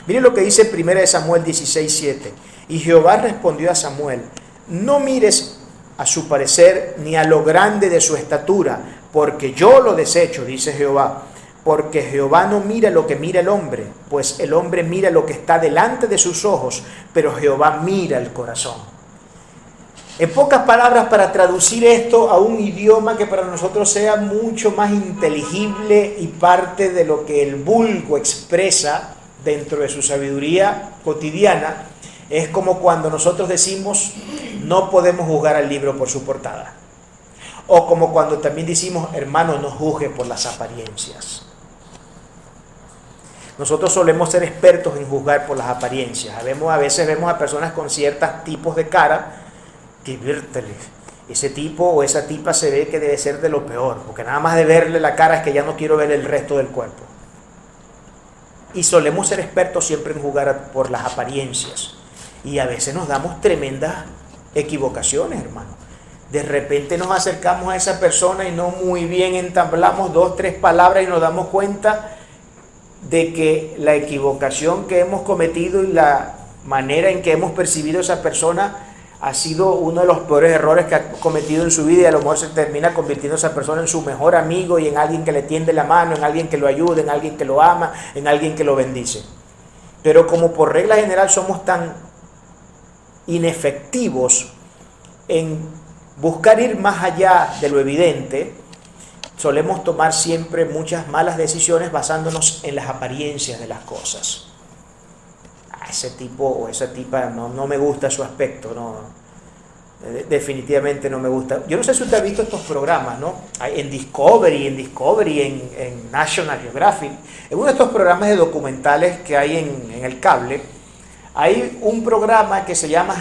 Miren lo que dice 1 Samuel 16:7. Y Jehová respondió a Samuel: no mires a su parecer ni a lo grande de su estatura, porque yo lo desecho, dice Jehová. Porque Jehová no mira lo que mira el hombre, pues el hombre mira lo que está delante de sus ojos, pero Jehová mira el corazón. En pocas palabras, para traducir esto a un idioma que para nosotros sea mucho más inteligible y parte de lo que el vulgo expresa dentro de su sabiduría cotidiana, Es como cuando nosotros decimos, no podemos juzgar al libro por su portada. O como cuando también decimos, hermano, no juzgue por las apariencias. Nosotros solemos ser expertos en juzgar por las apariencias. A veces vemos a personas con ciertos tipos de cara que, vértale, ese tipo o esa tipa se ve que debe ser de lo peor, porque nada más de verle la cara es que ya no quiero ver el resto del cuerpo. Y solemos ser expertos siempre en juzgar por las apariencias. Y a veces nos damos tremendas equivocaciones, hermano. De repente nos acercamos a esa persona y no muy bien entablamos 2, 3 palabras y nos damos cuenta de que la equivocación que hemos cometido y la manera en que hemos percibido a esa persona ha sido uno de los peores errores que ha cometido en su vida, y a lo mejor se termina convirtiendo esa persona en su mejor amigo y en alguien que le tiende la mano, en alguien que lo ayuda, en alguien que lo ama, en alguien que lo bendice. Pero como por regla general somos tan inefectivos en buscar ir más allá de lo evidente, solemos tomar siempre muchas malas decisiones basándonos en las apariencias de las cosas. Ese tipo o esa tipa no me gusta su aspecto, definitivamente no me gusta. Yo no sé si usted ha visto estos programas, ¿no? En Discovery, en National Geographic, en uno de estos programas de documentales que hay en el cable, hay un programa que se llama,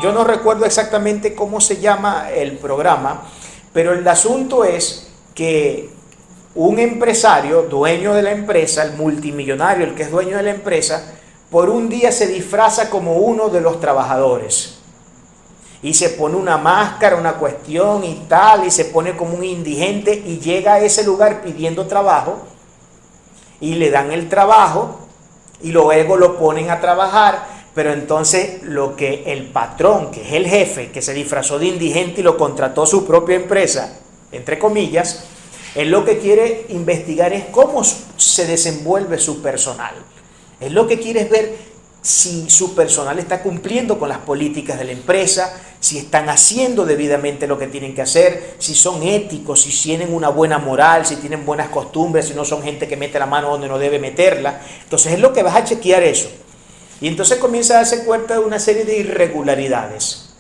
yo no recuerdo exactamente cómo se llama el programa, pero el asunto es que un empresario, dueño de la empresa, el multimillonario, el que es dueño de la empresa, por un día se disfraza como uno de los trabajadores y se pone una máscara, una cuestión y tal, y se pone como un indigente y llega a ese lugar pidiendo trabajo y le dan el trabajo y luego lo ponen a trabajar, pero entonces lo que el patrón, que es el jefe, que se disfrazó de indigente y lo contrató su propia empresa, entre comillas, él lo que quiere investigar es cómo se desenvuelve su personal. Él lo que quiere es ver si su personal está cumpliendo con las políticas de la empresa, si están haciendo debidamente lo que tienen que hacer, si son éticos, si tienen una buena moral, si tienen buenas costumbres, si no son gente que mete la mano donde no debe meterla. Entonces es lo que vas a chequear eso. Y entonces comienza a darse cuenta de una serie de irregularidades.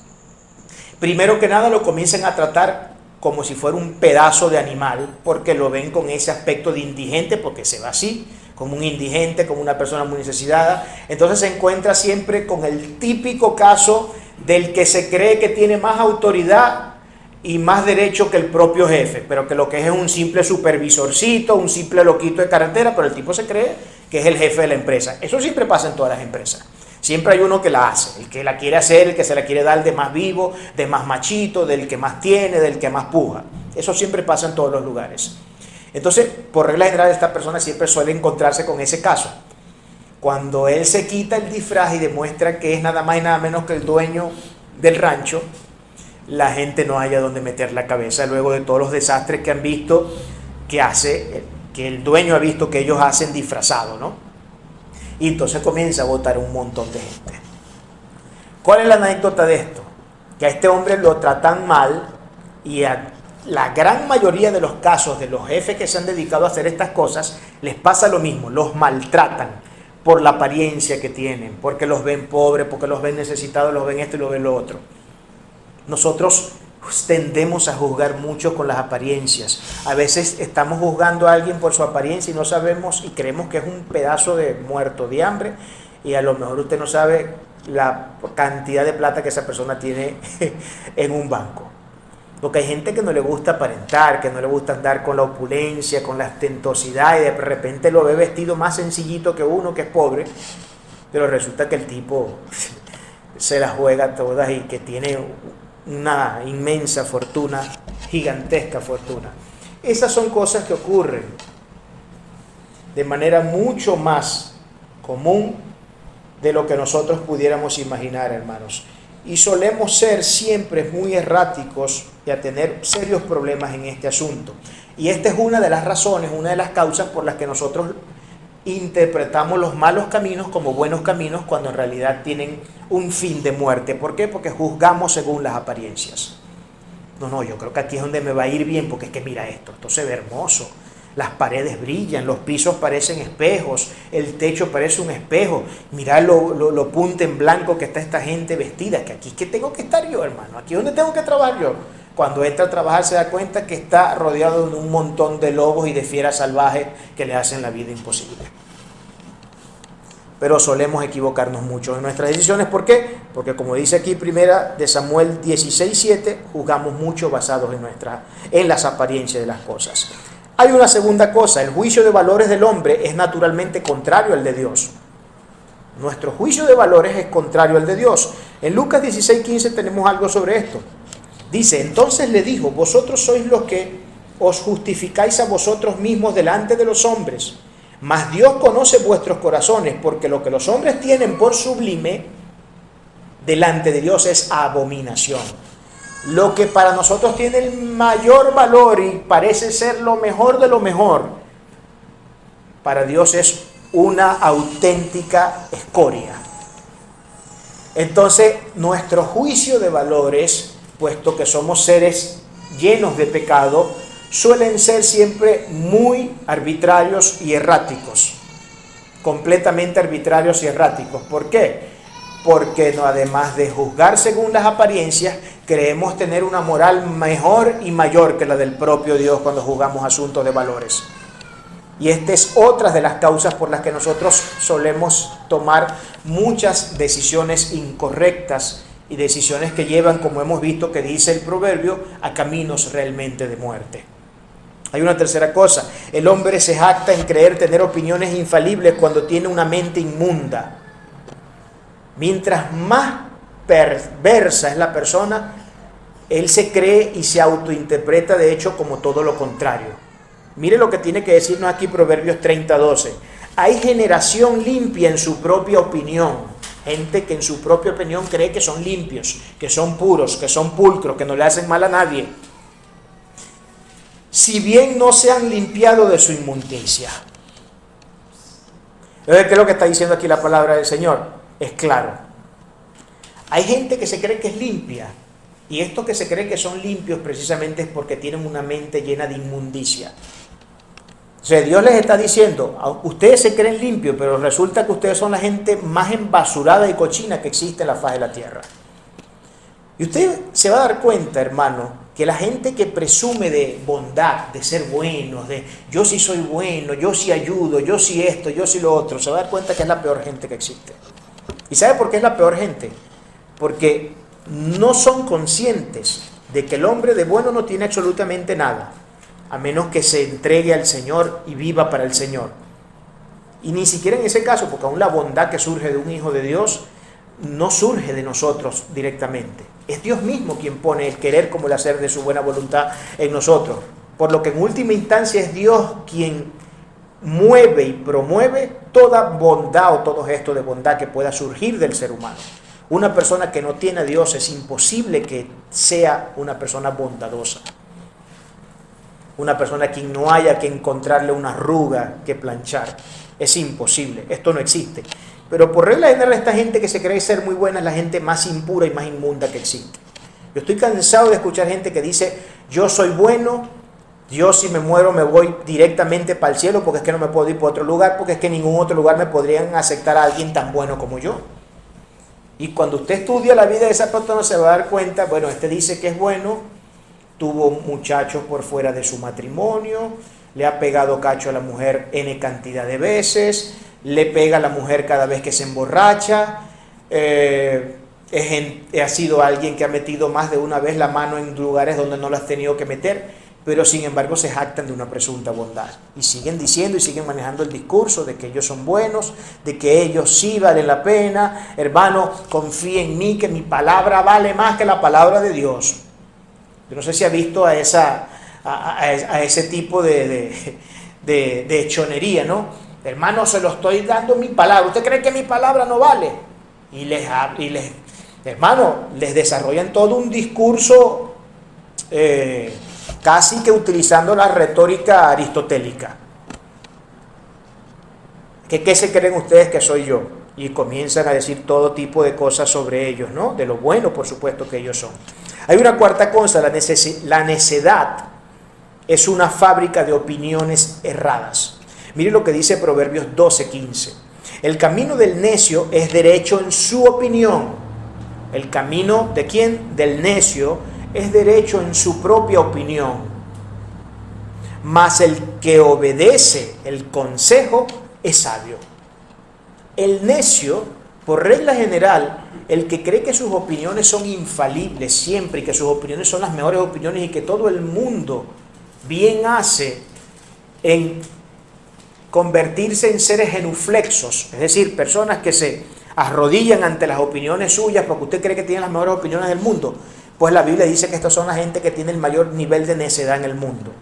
Primero que nada lo comienzan a tratar como si fuera un pedazo de animal, porque lo ven con ese aspecto de indigente, porque se va así, como un indigente, como una persona muy necesitada. Entonces se encuentra siempre con el típico caso del que se cree que tiene más autoridad y más derecho que el propio jefe, pero que lo que es un simple supervisorcito, un simple loquito de carretera, pero el tipo se cree que es el jefe de la empresa. Eso siempre pasa en todas las empresas. Siempre hay uno que la hace, el que la quiere hacer, el que se la quiere dar de más vivo, de más machito, del que más tiene, del que más puja. Eso siempre pasa en todos los lugares. Entonces, por regla general, esta persona siempre suele encontrarse con ese caso. Cuando él se quita el disfraz y demuestra que es nada más y nada menos que el dueño del rancho, la gente no haya donde meter la cabeza luego de todos los desastres que han visto que el dueño ha visto que ellos hacen disfrazado, ¿no? Y entonces comienza a votar un montón de gente. ¿Cuál es la anécdota de esto? Que a este hombre lo tratan mal, y a la gran mayoría de los casos de los jefes que se han dedicado a hacer estas cosas les pasa lo mismo, los maltratan por la apariencia que tienen, porque los ven pobres, porque los ven necesitados, los ven esto y los ven lo otro. Nosotros tendemos a juzgar mucho con las apariencias. A veces estamos juzgando a alguien por su apariencia y no sabemos y creemos que es un pedazo de muerto de hambre, y a lo mejor usted no sabe la cantidad de plata que esa persona tiene en un banco. Porque hay gente que no le gusta aparentar, que no le gusta andar con la opulencia, con la ostentosidad, y de repente lo ve vestido más sencillito que uno que es pobre, pero resulta que el tipo se las juega todas y que tiene una inmensa fortuna, gigantesca fortuna. Esas son cosas que ocurren de manera mucho más común de lo que nosotros pudiéramos imaginar, hermanos. Y solemos ser siempre muy erráticos y a tener serios problemas en este asunto. Y esta es una de las razones, una de las causas por las que nosotros interpretamos los malos caminos como buenos caminos, cuando en realidad tienen un fin de muerte. ¿Por qué? Porque juzgamos según las apariencias. No, yo creo que aquí es donde me va a ir bien, porque es que mira esto se ve hermoso. Las paredes brillan, los pisos parecen espejos, el techo parece un espejo. Mirá lo punta en blanco que está esta gente vestida, que aquí es que tengo que estar yo, hermano, aquí es donde tengo que trabajar yo. Cuando entra a trabajar se da cuenta que está rodeado de un montón de lobos y de fieras salvajes que le hacen la vida imposible. Pero solemos equivocarnos mucho en nuestras decisiones. ¿Por qué? Porque como dice aquí primera de Samuel 16:7, juzgamos mucho basados en las apariencias de las cosas. Hay una segunda cosa, el juicio de valores del hombre es naturalmente contrario al de Dios. Nuestro juicio de valores es contrario al de Dios. En Lucas 16:15 tenemos algo sobre esto. Dice, entonces le dijo, vosotros sois los que os justificáis a vosotros mismos delante de los hombres, mas Dios conoce vuestros corazones, porque lo que los hombres tienen por sublime delante de Dios es abominación. Lo que para nosotros tiene el mayor valor y parece ser lo mejor de lo mejor, para Dios es una auténtica escoria. Entonces, nuestro juicio de valores, puesto que somos seres llenos de pecado, suelen ser siempre muy arbitrarios y erráticos. Completamente arbitrarios y erráticos. ¿Por qué? Porque no, además de juzgar según las apariencias, creemos tener una moral mejor y mayor que la del propio Dios cuando juzgamos asuntos de valores. Y esta es otra de las causas por las que nosotros solemos tomar muchas decisiones incorrectas y decisiones que llevan, como hemos visto que dice el proverbio, a caminos realmente de muerte. Hay una tercera cosa, el hombre se jacta en creer tener opiniones infalibles cuando tiene una mente inmunda. Mientras más perversa es la persona, él se cree y se autointerpreta de hecho como todo lo contrario. Mire lo que tiene que decirnos aquí Proverbios 30:12. Hay generación limpia en su propia opinión. Gente que en su propia opinión cree que son limpios, que son puros, que son pulcros, que no le hacen mal a nadie. Si bien no se han limpiado de su inmundicia. ¿Qué es lo que está diciendo aquí la palabra del Señor? Es claro. Hay gente que se cree que es limpia. Y estos que se creen que son limpios precisamente es porque tienen una mente llena de inmundicia. O sea, Dios les está diciendo, ustedes se creen limpios, pero resulta que ustedes son la gente más embasurada y cochina que existe en la faz de la tierra. Y usted se va a dar cuenta, hermano, que la gente que presume de bondad, de ser buenos, de yo sí soy bueno, yo sí ayudo, yo sí esto, yo sí lo otro, se va a dar cuenta que es la peor gente que existe. ¿Y sabe por qué es la peor gente? Porque no son conscientes de que el hombre de bueno no tiene absolutamente nada, a menos que se entregue al Señor y viva para el Señor. Y ni siquiera en ese caso, porque aún la bondad que surge de un hijo de Dios no surge de nosotros directamente. Es Dios mismo quien pone el querer como el hacer de su buena voluntad en nosotros. Por lo que en última instancia es Dios quien mueve y promueve toda bondad o todo gesto de bondad que pueda surgir del ser humano. Una persona que no tiene a Dios es imposible que sea una persona bondadosa. Una persona a quien no haya que encontrarle una arruga que planchar. Es imposible, esto no existe. Pero por regla general esta gente que se cree ser muy buena es la gente más impura y más inmunda que existe. Yo estoy cansado de escuchar gente que dice, yo soy bueno, yo si me muero me voy directamente para el cielo porque es que no me puedo ir para otro lugar, porque es que en ningún otro lugar me podrían aceptar a alguien tan bueno como yo. Y cuando usted estudia la vida de esa persona se va a dar cuenta, bueno, este dice que es bueno, tuvo muchachos por fuera de su matrimonio, le ha pegado cacho a la mujer N cantidad de veces, le pega a la mujer cada vez que se emborracha, ha sido alguien que ha metido más de una vez la mano en lugares donde no la has tenido que meter, pero sin embargo se jactan de una presunta bondad. Y siguen diciendo y siguen manejando el discurso de que ellos son buenos, de que ellos sí valen la pena. Hermano, confía en mí, que mi palabra vale más que la palabra de Dios. Yo no sé si ha visto a ese tipo de chonería, ¿no? Hermano, se lo estoy dando mi palabra. ¿Usted cree que mi palabra no vale? Hermano, les desarrollan todo un discurso casi que utilizando la retórica aristotélica. ¿Qué se creen ustedes que soy yo? Y comienzan a decir todo tipo de cosas sobre ellos, ¿no? De lo bueno, por supuesto, que ellos son. Hay una cuarta cosa, la necedad es una fábrica de opiniones erradas. Mire lo que dice Proverbios 12:15. El camino del necio es derecho en su opinión. El camino ¿de quién? Del necio es derecho en su propia opinión. Mas el que obedece el consejo es sabio. El necio, por regla general, el que cree que sus opiniones son infalibles siempre y que sus opiniones son las mejores opiniones y que todo el mundo bien hace en convertirse en seres genuflexos, es decir, personas que se arrodillan ante las opiniones suyas porque usted cree que tienen las mejores opiniones del mundo, pues la Biblia dice que estas son la gente que tiene el mayor nivel de necedad en el mundo.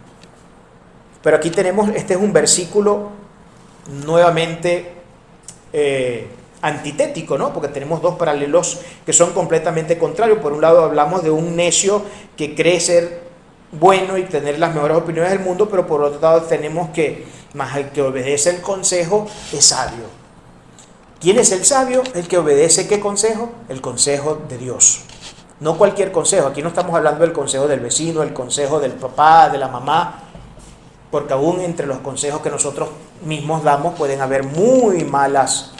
Pero aquí tenemos, este es un versículo nuevamente antitético, ¿no? Porque tenemos dos paralelos que son completamente contrarios. Por un lado hablamos de un necio que cree ser bueno y tener las mejores opiniones del mundo, pero por otro lado tenemos que, más el que obedece el consejo es sabio. ¿Quién es el sabio? El que obedece ¿qué consejo? El consejo de Dios. No cualquier consejo. Aquí no estamos hablando del consejo del vecino, el consejo del papá, de la mamá, porque aún entre los consejos que nosotros mismos damos pueden haber muy malas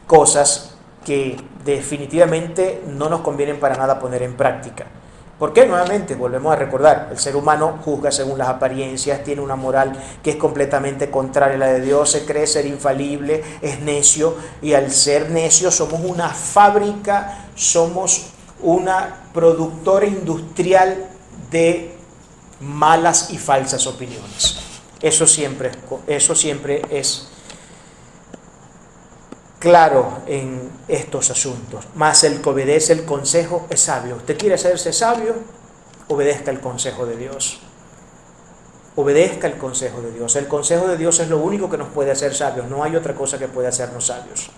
cosas que definitivamente no nos convienen para nada poner en práctica. ¿Por qué? Nuevamente, volvemos a recordar, el ser humano juzga según las apariencias, tiene una moral que es completamente contraria a la de Dios, se cree ser infalible, es necio, y al ser necio somos una fábrica, somos una productora industrial de malas y falsas opiniones. Eso siempre es claro en estos asuntos. Mas el que obedece el consejo es sabio. ¿Usted quiere hacerse sabio? Obedezca el consejo de Dios. Obedezca el consejo de Dios. El consejo de Dios es lo único que nos puede hacer sabios. No hay otra cosa que pueda hacernos sabios.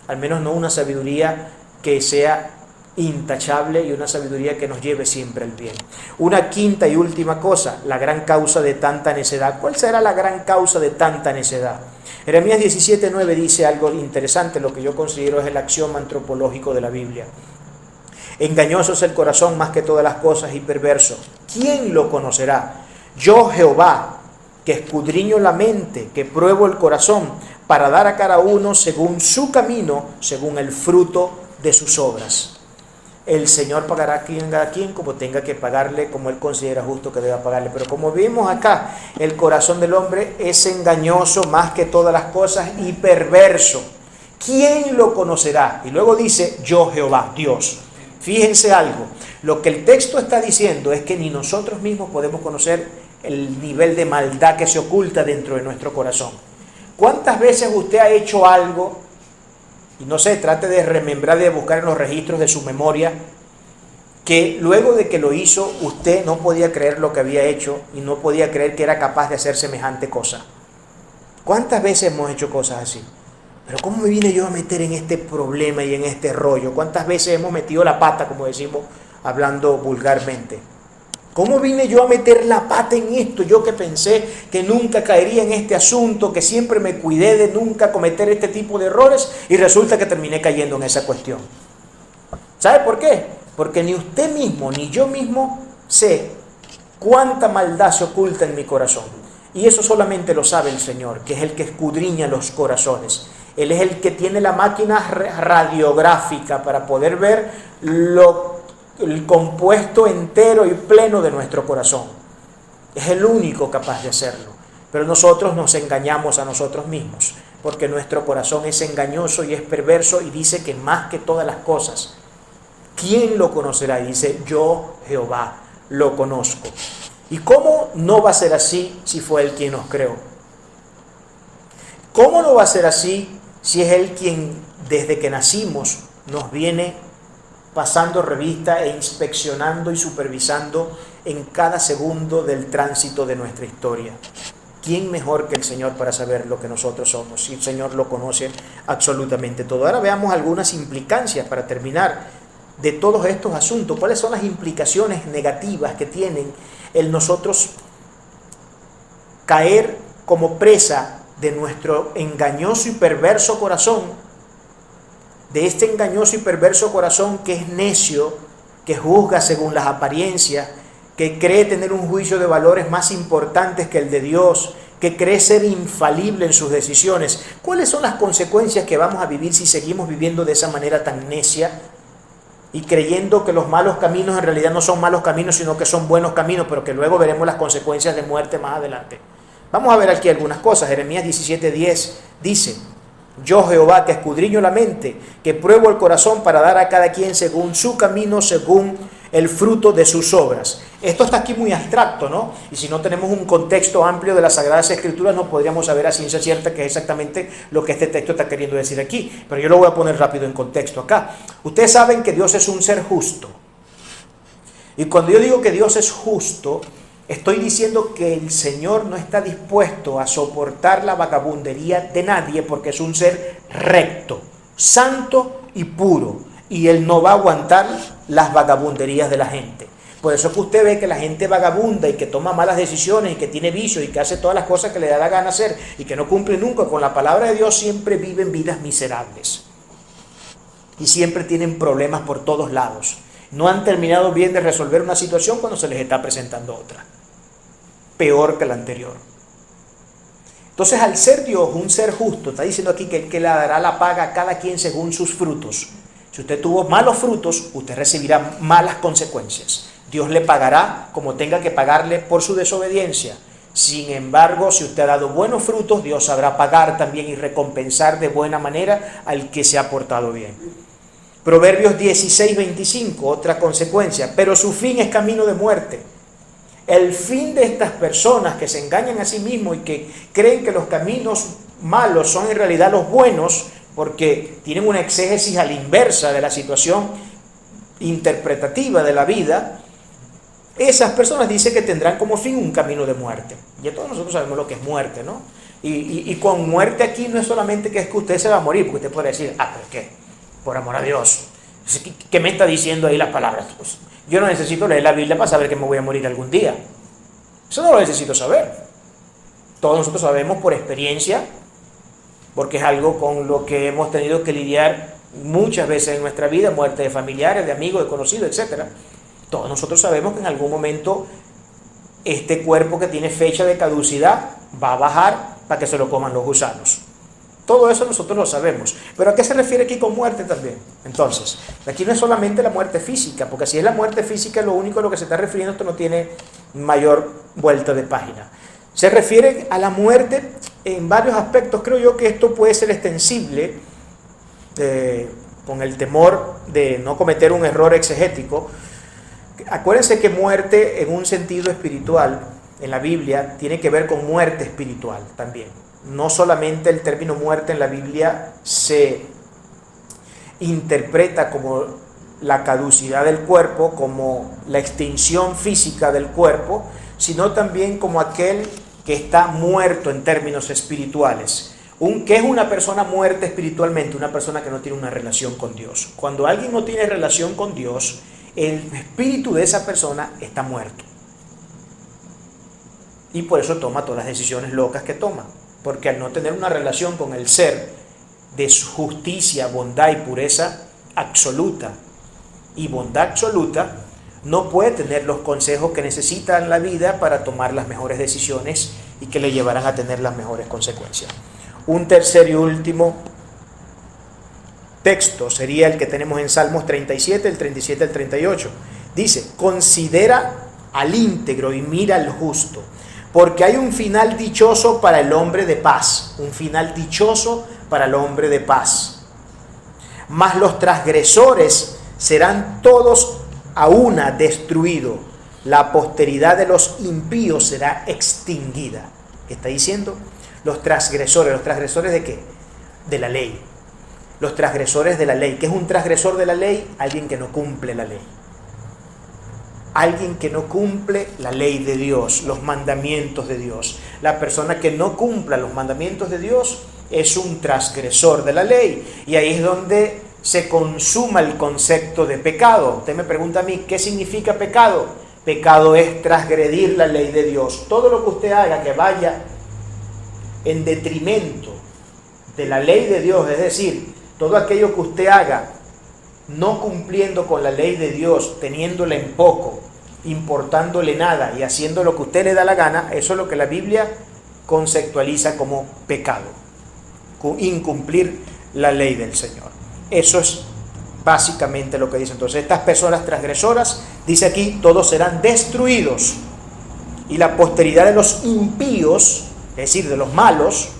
Al menos no una sabiduría que sea intachable y una sabiduría que nos lleve siempre al bien. Una quinta y última cosa, la gran causa de tanta necedad. ¿Cuál será la gran causa de tanta necedad? Jeremías 17:9 dice algo interesante, lo que yo considero es el axioma antropológico de la Biblia. Engañoso es el corazón más que todas las cosas y perverso. ¿Quién lo conocerá? Yo, Jehová, que escudriño la mente, que pruebo el corazón, para dar a cada uno según su camino, según el fruto de sus obras. El Señor pagará a cada quien como tenga que pagarle, como Él considera justo que deba pagarle. Pero como vimos acá, el corazón del hombre es engañoso más que todas las cosas y perverso. ¿Quién lo conocerá? Y luego dice, yo Jehová, Dios. Fíjense algo, lo que el texto está diciendo es que ni nosotros mismos podemos conocer el nivel de maldad que se oculta dentro de nuestro corazón. ¿Cuántas veces usted ha hecho algo? Y no sé, trate de remembrar, de buscar en los registros de su memoria, que luego de que lo hizo, usted no podía creer lo que había hecho y no podía creer que era capaz de hacer semejante cosa. ¿Cuántas veces hemos hecho cosas así? Pero ¿cómo me vine yo a meter en este problema y en este rollo? ¿Cuántas veces hemos metido la pata, como decimos, hablando vulgarmente? ¿Cómo vine yo a meter la pata en esto? Yo que pensé que nunca caería en este asunto, que siempre me cuidé de nunca cometer este tipo de errores y resulta que terminé cayendo en esa cuestión. ¿Sabe por qué? Porque ni usted mismo ni yo mismo sé cuánta maldad se oculta en mi corazón. Y eso solamente lo sabe el Señor, que es el que escudriña los corazones. Él es el que tiene la máquina radiográfica para poder ver el compuesto entero y pleno de nuestro corazón. Es el único capaz de hacerlo. Pero nosotros nos engañamos a nosotros mismos, porque nuestro corazón es engañoso y es perverso, y dice que más que todas las cosas, ¿quién lo conocerá? Y dice, yo Jehová lo conozco. ¿Y cómo no va a ser así si fue Él quien nos creó? ¿Cómo no va a ser así si es Él quien desde que nacimos nos viene pasando revista e inspeccionando y supervisando en cada segundo del tránsito de nuestra historia? ¿Quién mejor que el Señor para saber lo que nosotros somos? Si el Señor lo conoce absolutamente todo. Ahora veamos algunas implicancias para terminar de todos estos asuntos. ¿Cuáles son las implicaciones negativas que tienen el nosotros caer como presa de nuestro engañoso y perverso corazón? De este engañoso y perverso corazón que es necio, que juzga según las apariencias, que cree tener un juicio de valores más importantes que el de Dios, que cree ser infalible en sus decisiones, ¿cuáles son las consecuencias que vamos a vivir si seguimos viviendo de esa manera tan necia y creyendo que los malos caminos en realidad no son malos caminos, sino que son buenos caminos, pero que luego veremos las consecuencias de muerte más adelante? Vamos a ver aquí algunas cosas. Jeremías 17:10 dice: yo Jehová, que escudriño la mente, que pruebo el corazón para dar a cada quien según su camino, según el fruto de sus obras. Esto está aquí muy abstracto, ¿no? Y si no tenemos un contexto amplio de las Sagradas Escrituras, no podríamos saber a ciencia cierta qué es exactamente lo que este texto está queriendo decir aquí. Pero yo lo voy a poner rápido en contexto acá. Ustedes saben que Dios es un ser justo. Y cuando yo digo que Dios es justo, estoy diciendo que el Señor no está dispuesto a soportar la vagabundería de nadie, porque es un ser recto, santo y puro. Y Él no va a aguantar las vagabunderías de la gente. Por eso que usted ve que la gente vagabunda y que toma malas decisiones y que tiene vicios y que hace todas las cosas que le da la gana hacer y que no cumple nunca con la palabra de Dios, siempre viven vidas miserables. Y siempre tienen problemas por todos lados. No han terminado bien de resolver una situación cuando se les está presentando otra, peor que la anterior. Entonces, al ser Dios un ser justo, está diciendo aquí que le dará la paga a cada quien según sus frutos. Si usted tuvo malos frutos, usted recibirá malas consecuencias. Dios le pagará como tenga que pagarle por su desobediencia. Sin embargo, si usted ha dado buenos frutos, Dios sabrá pagar también y recompensar de buena manera al que se ha portado bien. Proverbios 16:25, otra consecuencia: pero su fin es camino de muerte. El fin de estas personas que se engañan a sí mismos y que creen que los caminos malos son en realidad los buenos, porque tienen una exégesis a la inversa de la situación interpretativa de la vida, esas personas dicen que tendrán como fin un camino de muerte. Ya todos nosotros sabemos lo que es muerte, ¿no? Y con muerte aquí no es solamente que es que usted se va a morir, porque usted puede decir, ¿pero qué? Por amor a Dios. ¿Qué me está diciendo ahí las palabras? Pues yo no necesito leer la Biblia para saber que me voy a morir algún día. Eso no lo necesito saber. Todos nosotros sabemos por experiencia, porque es algo con lo que hemos tenido que lidiar muchas veces en nuestra vida, muerte de familiares, de amigos, de conocidos, etc. Todos nosotros sabemos que en algún momento este cuerpo que tiene fecha de caducidad va a bajar para que se lo coman los gusanos. Todo eso nosotros lo sabemos. Pero ¿a qué se refiere aquí con muerte también? Entonces, aquí no es solamente la muerte física, porque si es la muerte física, lo único a lo que se está refiriendo, esto no tiene mayor vuelta de página. Se refiere a la muerte en varios aspectos. Creo yo que esto puede ser extensible con el temor de no cometer un error exegético. Acuérdense que muerte en un sentido espiritual en la Biblia tiene que ver con muerte espiritual también. No solamente el término muerte en la Biblia se interpreta como la caducidad del cuerpo, como la extinción física del cuerpo, sino también como aquel que está muerto en términos espirituales. ¿Qué es una persona muerta espiritualmente? Una persona que no tiene una relación con Dios. Cuando alguien no tiene relación con Dios, el espíritu de esa persona está muerto. Y por eso toma todas las decisiones locas que toma. Porque al no tener una relación con el ser de su justicia, bondad y pureza absoluta y bondad absoluta, no puede tener los consejos que necesita en la vida para tomar las mejores decisiones y que le llevarán a tener las mejores consecuencias. Un tercer y último texto sería el que tenemos en Salmos 37, el 37 al 38. Dice: considera al íntegro y mira al justo, porque hay un final dichoso para el hombre de paz. Un final dichoso para el hombre de paz. Mas los transgresores serán todos a una destruidos. La posteridad de los impíos será extinguida. ¿Qué está diciendo? Los transgresores ¿de qué? De la ley. Los transgresores de la ley. ¿Qué es un transgresor de la ley? Alguien que no cumple la ley. Alguien que no cumple la ley de Dios, los mandamientos de Dios. La persona que no cumpla los mandamientos de Dios es un transgresor de la ley. Y ahí es donde se consuma el concepto de pecado. Usted me pregunta a mí, ¿qué significa pecado? Pecado es transgredir la ley de Dios. Todo lo que usted haga que vaya en detrimento de la ley de Dios, es decir, todo aquello que usted haga no cumpliendo con la ley de Dios, teniéndola en poco importándole nada y haciendo lo que usted le da la gana, eso es lo que la Biblia conceptualiza como pecado, incumplir la ley del Señor. Eso es básicamente lo que dice. Entonces, estas personas transgresoras, dice aquí, todos serán destruidos, y la posteridad de los impíos, es decir, de los malos,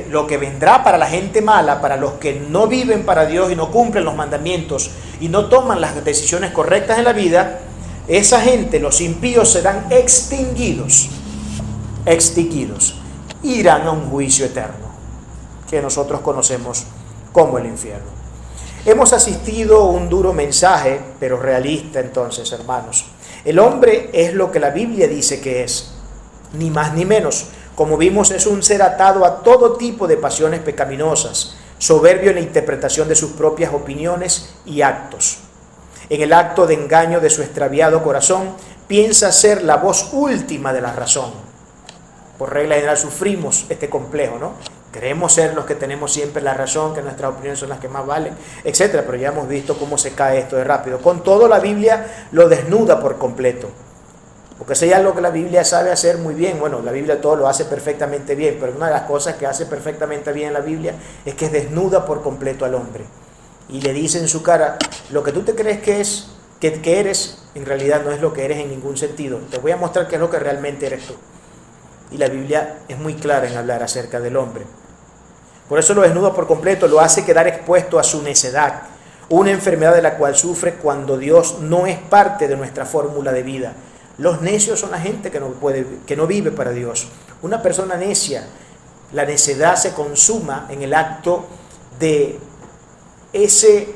lo que vendrá para la gente mala, para los que no viven para Dios y no cumplen los mandamientos y no toman las decisiones correctas en la vida, esa gente, los impíos, serán extinguidos, irán a un juicio eterno, que nosotros conocemos como el infierno. Hemos asistido a un duro mensaje, pero realista entonces, hermanos. El hombre es lo que la Biblia dice que es, ni más ni menos. Como vimos, es un ser atado a todo tipo de pasiones pecaminosas, soberbio en la interpretación de sus propias opiniones y actos. En el acto de engaño de su extraviado corazón, piensa ser la voz última de la razón. Por regla general sufrimos este complejo, ¿no? Creemos ser los que tenemos siempre la razón, que nuestras opiniones son las que más valen, etcétera. Pero ya hemos visto cómo se cae esto de rápido. Con todo, la Biblia lo desnuda por completo. Porque eso ya es lo que la Biblia sabe hacer muy bien. Bueno, la Biblia todo lo hace perfectamente bien, pero una de las cosas que hace perfectamente bien la Biblia es que desnuda por completo al hombre. Y le dice en su cara, lo que tú te crees que eres, en realidad no es lo que eres en ningún sentido. Te voy a mostrar qué es lo que realmente eres tú. Y la Biblia es muy clara en hablar acerca del hombre. Por eso lo desnuda por completo, lo hace quedar expuesto a su necedad, una enfermedad de la cual sufre cuando Dios no es parte de nuestra fórmula de vida. Los necios son la gente que no vive para Dios. Una persona necia, la necedad se consuma en el acto de ese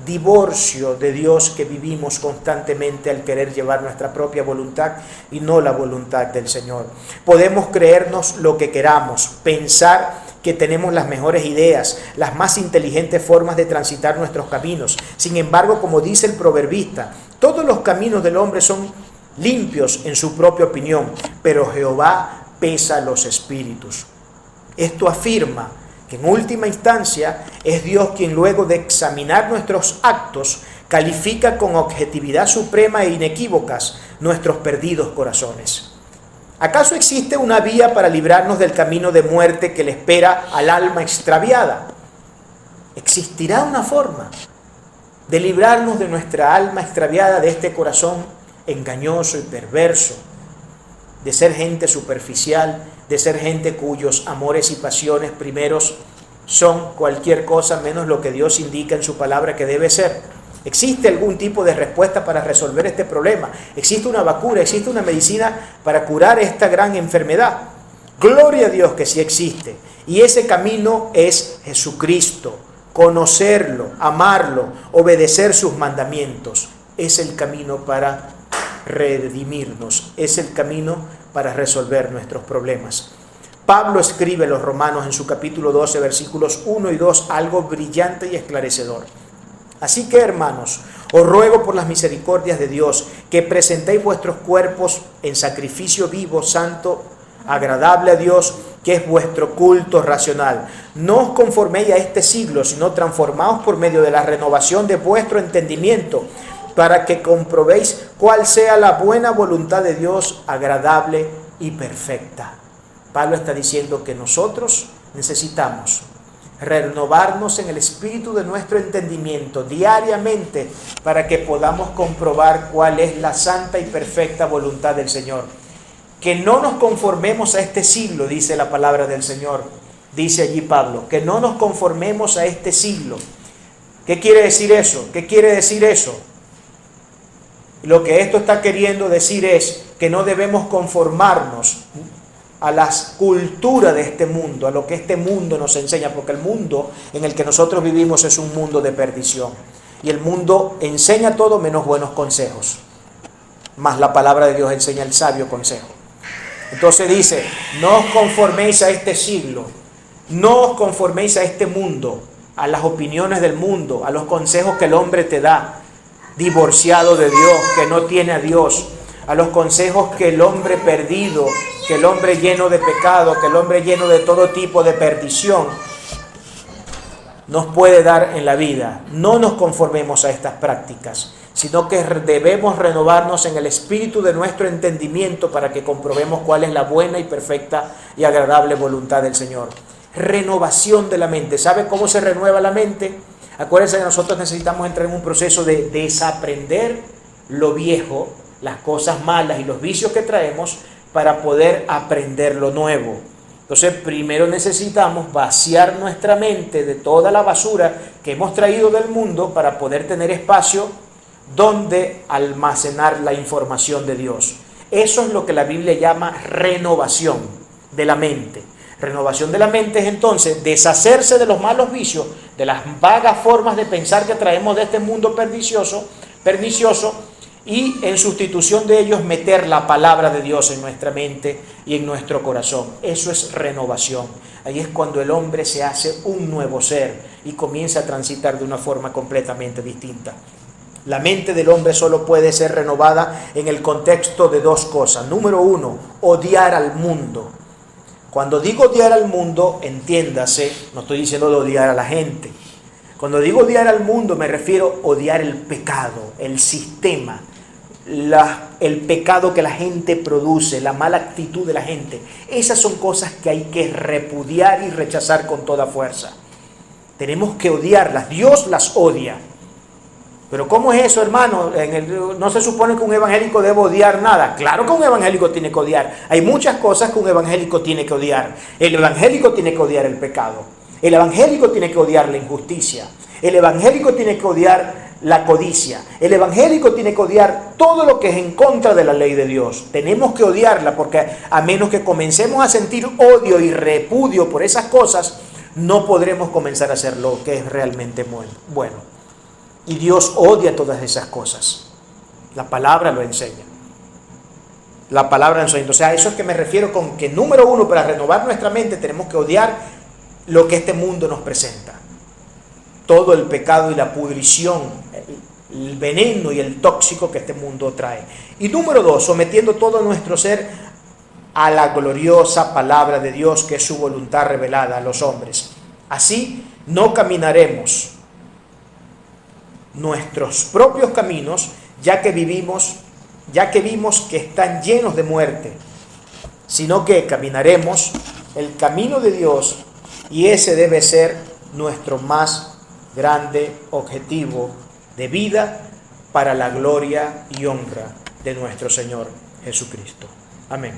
divorcio de Dios que vivimos constantemente al querer llevar nuestra propia voluntad y no la voluntad del Señor. Podemos creernos lo que queramos, pensar que tenemos las mejores ideas, las más inteligentes formas de transitar nuestros caminos. Sin embargo, como dice el proverbista, todos los caminos del hombre son limpios en su propia opinión, pero Jehová pesa los espíritus. Esto afirma que en última instancia es Dios quien, luego de examinar nuestros actos, califica con objetividad suprema e inequívocas nuestros perdidos corazones. ¿Acaso existe una vía para librarnos del camino de muerte que le espera al alma extraviada? ¿Existirá una forma de librarnos de nuestra alma extraviada, de este corazón engañoso y perverso, de ser gente superficial, de ser gente cuyos amores y pasiones primeros son cualquier cosa menos lo que Dios indica en su palabra que debe ser? ¿Existe algún tipo de respuesta para resolver este problema? ¿Existe una vacuna? ¿Existe una medicina para curar esta gran enfermedad? Gloria a Dios que sí existe. Y ese camino es Jesucristo. Conocerlo, amarlo, obedecer sus mandamientos. Es el camino para redimirnos. Es el camino para resolver nuestros problemas. Pablo escribe a los Romanos en su capítulo 12, versículos 1 y 2, algo brillante y esclarecedor. Así que, hermanos, os ruego por las misericordias de Dios que presentéis vuestros cuerpos en sacrificio vivo, santo, agradable a Dios, que es vuestro culto racional. No os conforméis a este siglo, sino transformaos por medio de la renovación de vuestro entendimiento, para que comprobéis cuál sea la buena voluntad de Dios, agradable y perfecta. Pablo está diciendo que nosotros necesitamos renovarnos en el espíritu de nuestro entendimiento diariamente para que podamos comprobar cuál es la santa y perfecta voluntad del Señor. Que no nos conformemos a este siglo, dice la palabra del Señor. Dice allí Pablo, que no nos conformemos a este siglo. ¿Qué quiere decir eso? ¿Qué quiere decir eso? Lo que esto está queriendo decir es que no debemos conformarnos a la cultura de este mundo, a lo que este mundo nos enseña, porque el mundo en el que nosotros vivimos es un mundo de perdición. Y el mundo enseña todo menos buenos consejos. Mas la palabra de Dios enseña el sabio consejo. Entonces dice, no os conforméis a este siglo, no os conforméis a este mundo, a las opiniones del mundo, a los consejos que el hombre te da, divorciado de Dios, que no tiene a Dios, a los consejos que el hombre perdido, que el hombre lleno de pecado, que el hombre lleno de todo tipo de perdición nos puede dar en la vida. No nos conformemos a estas prácticas, sino que debemos renovarnos en el espíritu de nuestro entendimiento para que comprobemos cuál es la buena y perfecta y agradable voluntad del Señor. Renovación de la mente. ¿Sabe cómo se renueva la mente? Acuérdense que nosotros necesitamos entrar en un proceso de desaprender lo viejo, las cosas malas y los vicios que traemos para poder aprender lo nuevo. Entonces, primero necesitamos vaciar nuestra mente de toda la basura que hemos traído del mundo para poder tener espacio donde almacenar la información de Dios. Eso es lo que la Biblia llama renovación de la mente. Renovación de la mente es entonces deshacerse de los malos vicios, de las vagas formas de pensar que traemos de este mundo pernicioso, y en sustitución de ellos meter la palabra de Dios en nuestra mente y en nuestro corazón. Eso es renovación. Ahí es cuando el hombre se hace un nuevo ser y comienza a transitar de una forma completamente distinta. La mente del hombre solo puede ser renovada en el contexto de dos cosas. Número uno, odiar al mundo. Cuando digo odiar al mundo, entiéndase, no estoy diciendo de odiar a la gente. Cuando digo odiar al mundo me refiero a odiar el pecado, el sistema, el pecado que la gente produce, la mala actitud de la gente. Esas son cosas que hay que repudiar y rechazar con toda fuerza. Tenemos que odiarlas, Dios las odia. Pero ¿cómo es eso, hermano? No se supone que un evangélico debe odiar nada. Claro que un evangélico tiene que odiar. Hay muchas cosas que un evangélico tiene que odiar. El evangélico tiene que odiar el pecado. El evangélico tiene que odiar la injusticia. El evangélico tiene que odiar la codicia. El evangélico tiene que odiar todo lo que es en contra de la ley de Dios. Tenemos que odiarla porque a menos que comencemos a sentir odio y repudio por esas cosas, no podremos comenzar a hacer lo que es realmente bueno. Y Dios odia todas esas cosas. La palabra lo enseña. La palabra enseña. O sea, a eso es que me refiero con que número uno, para renovar nuestra mente, tenemos que odiar lo que este mundo nos presenta. Todo el pecado y la pudrición, el veneno y el tóxico que este mundo trae. Y número dos, sometiendo todo nuestro ser a la gloriosa palabra de Dios, que es su voluntad revelada a los hombres. Así no caminaremos nuestros propios caminos, ya que vimos que están llenos de muerte, sino que caminaremos el camino de Dios, y ese debe ser nuestro más grande objetivo de vida para la gloria y honra de nuestro Señor Jesucristo. Amén.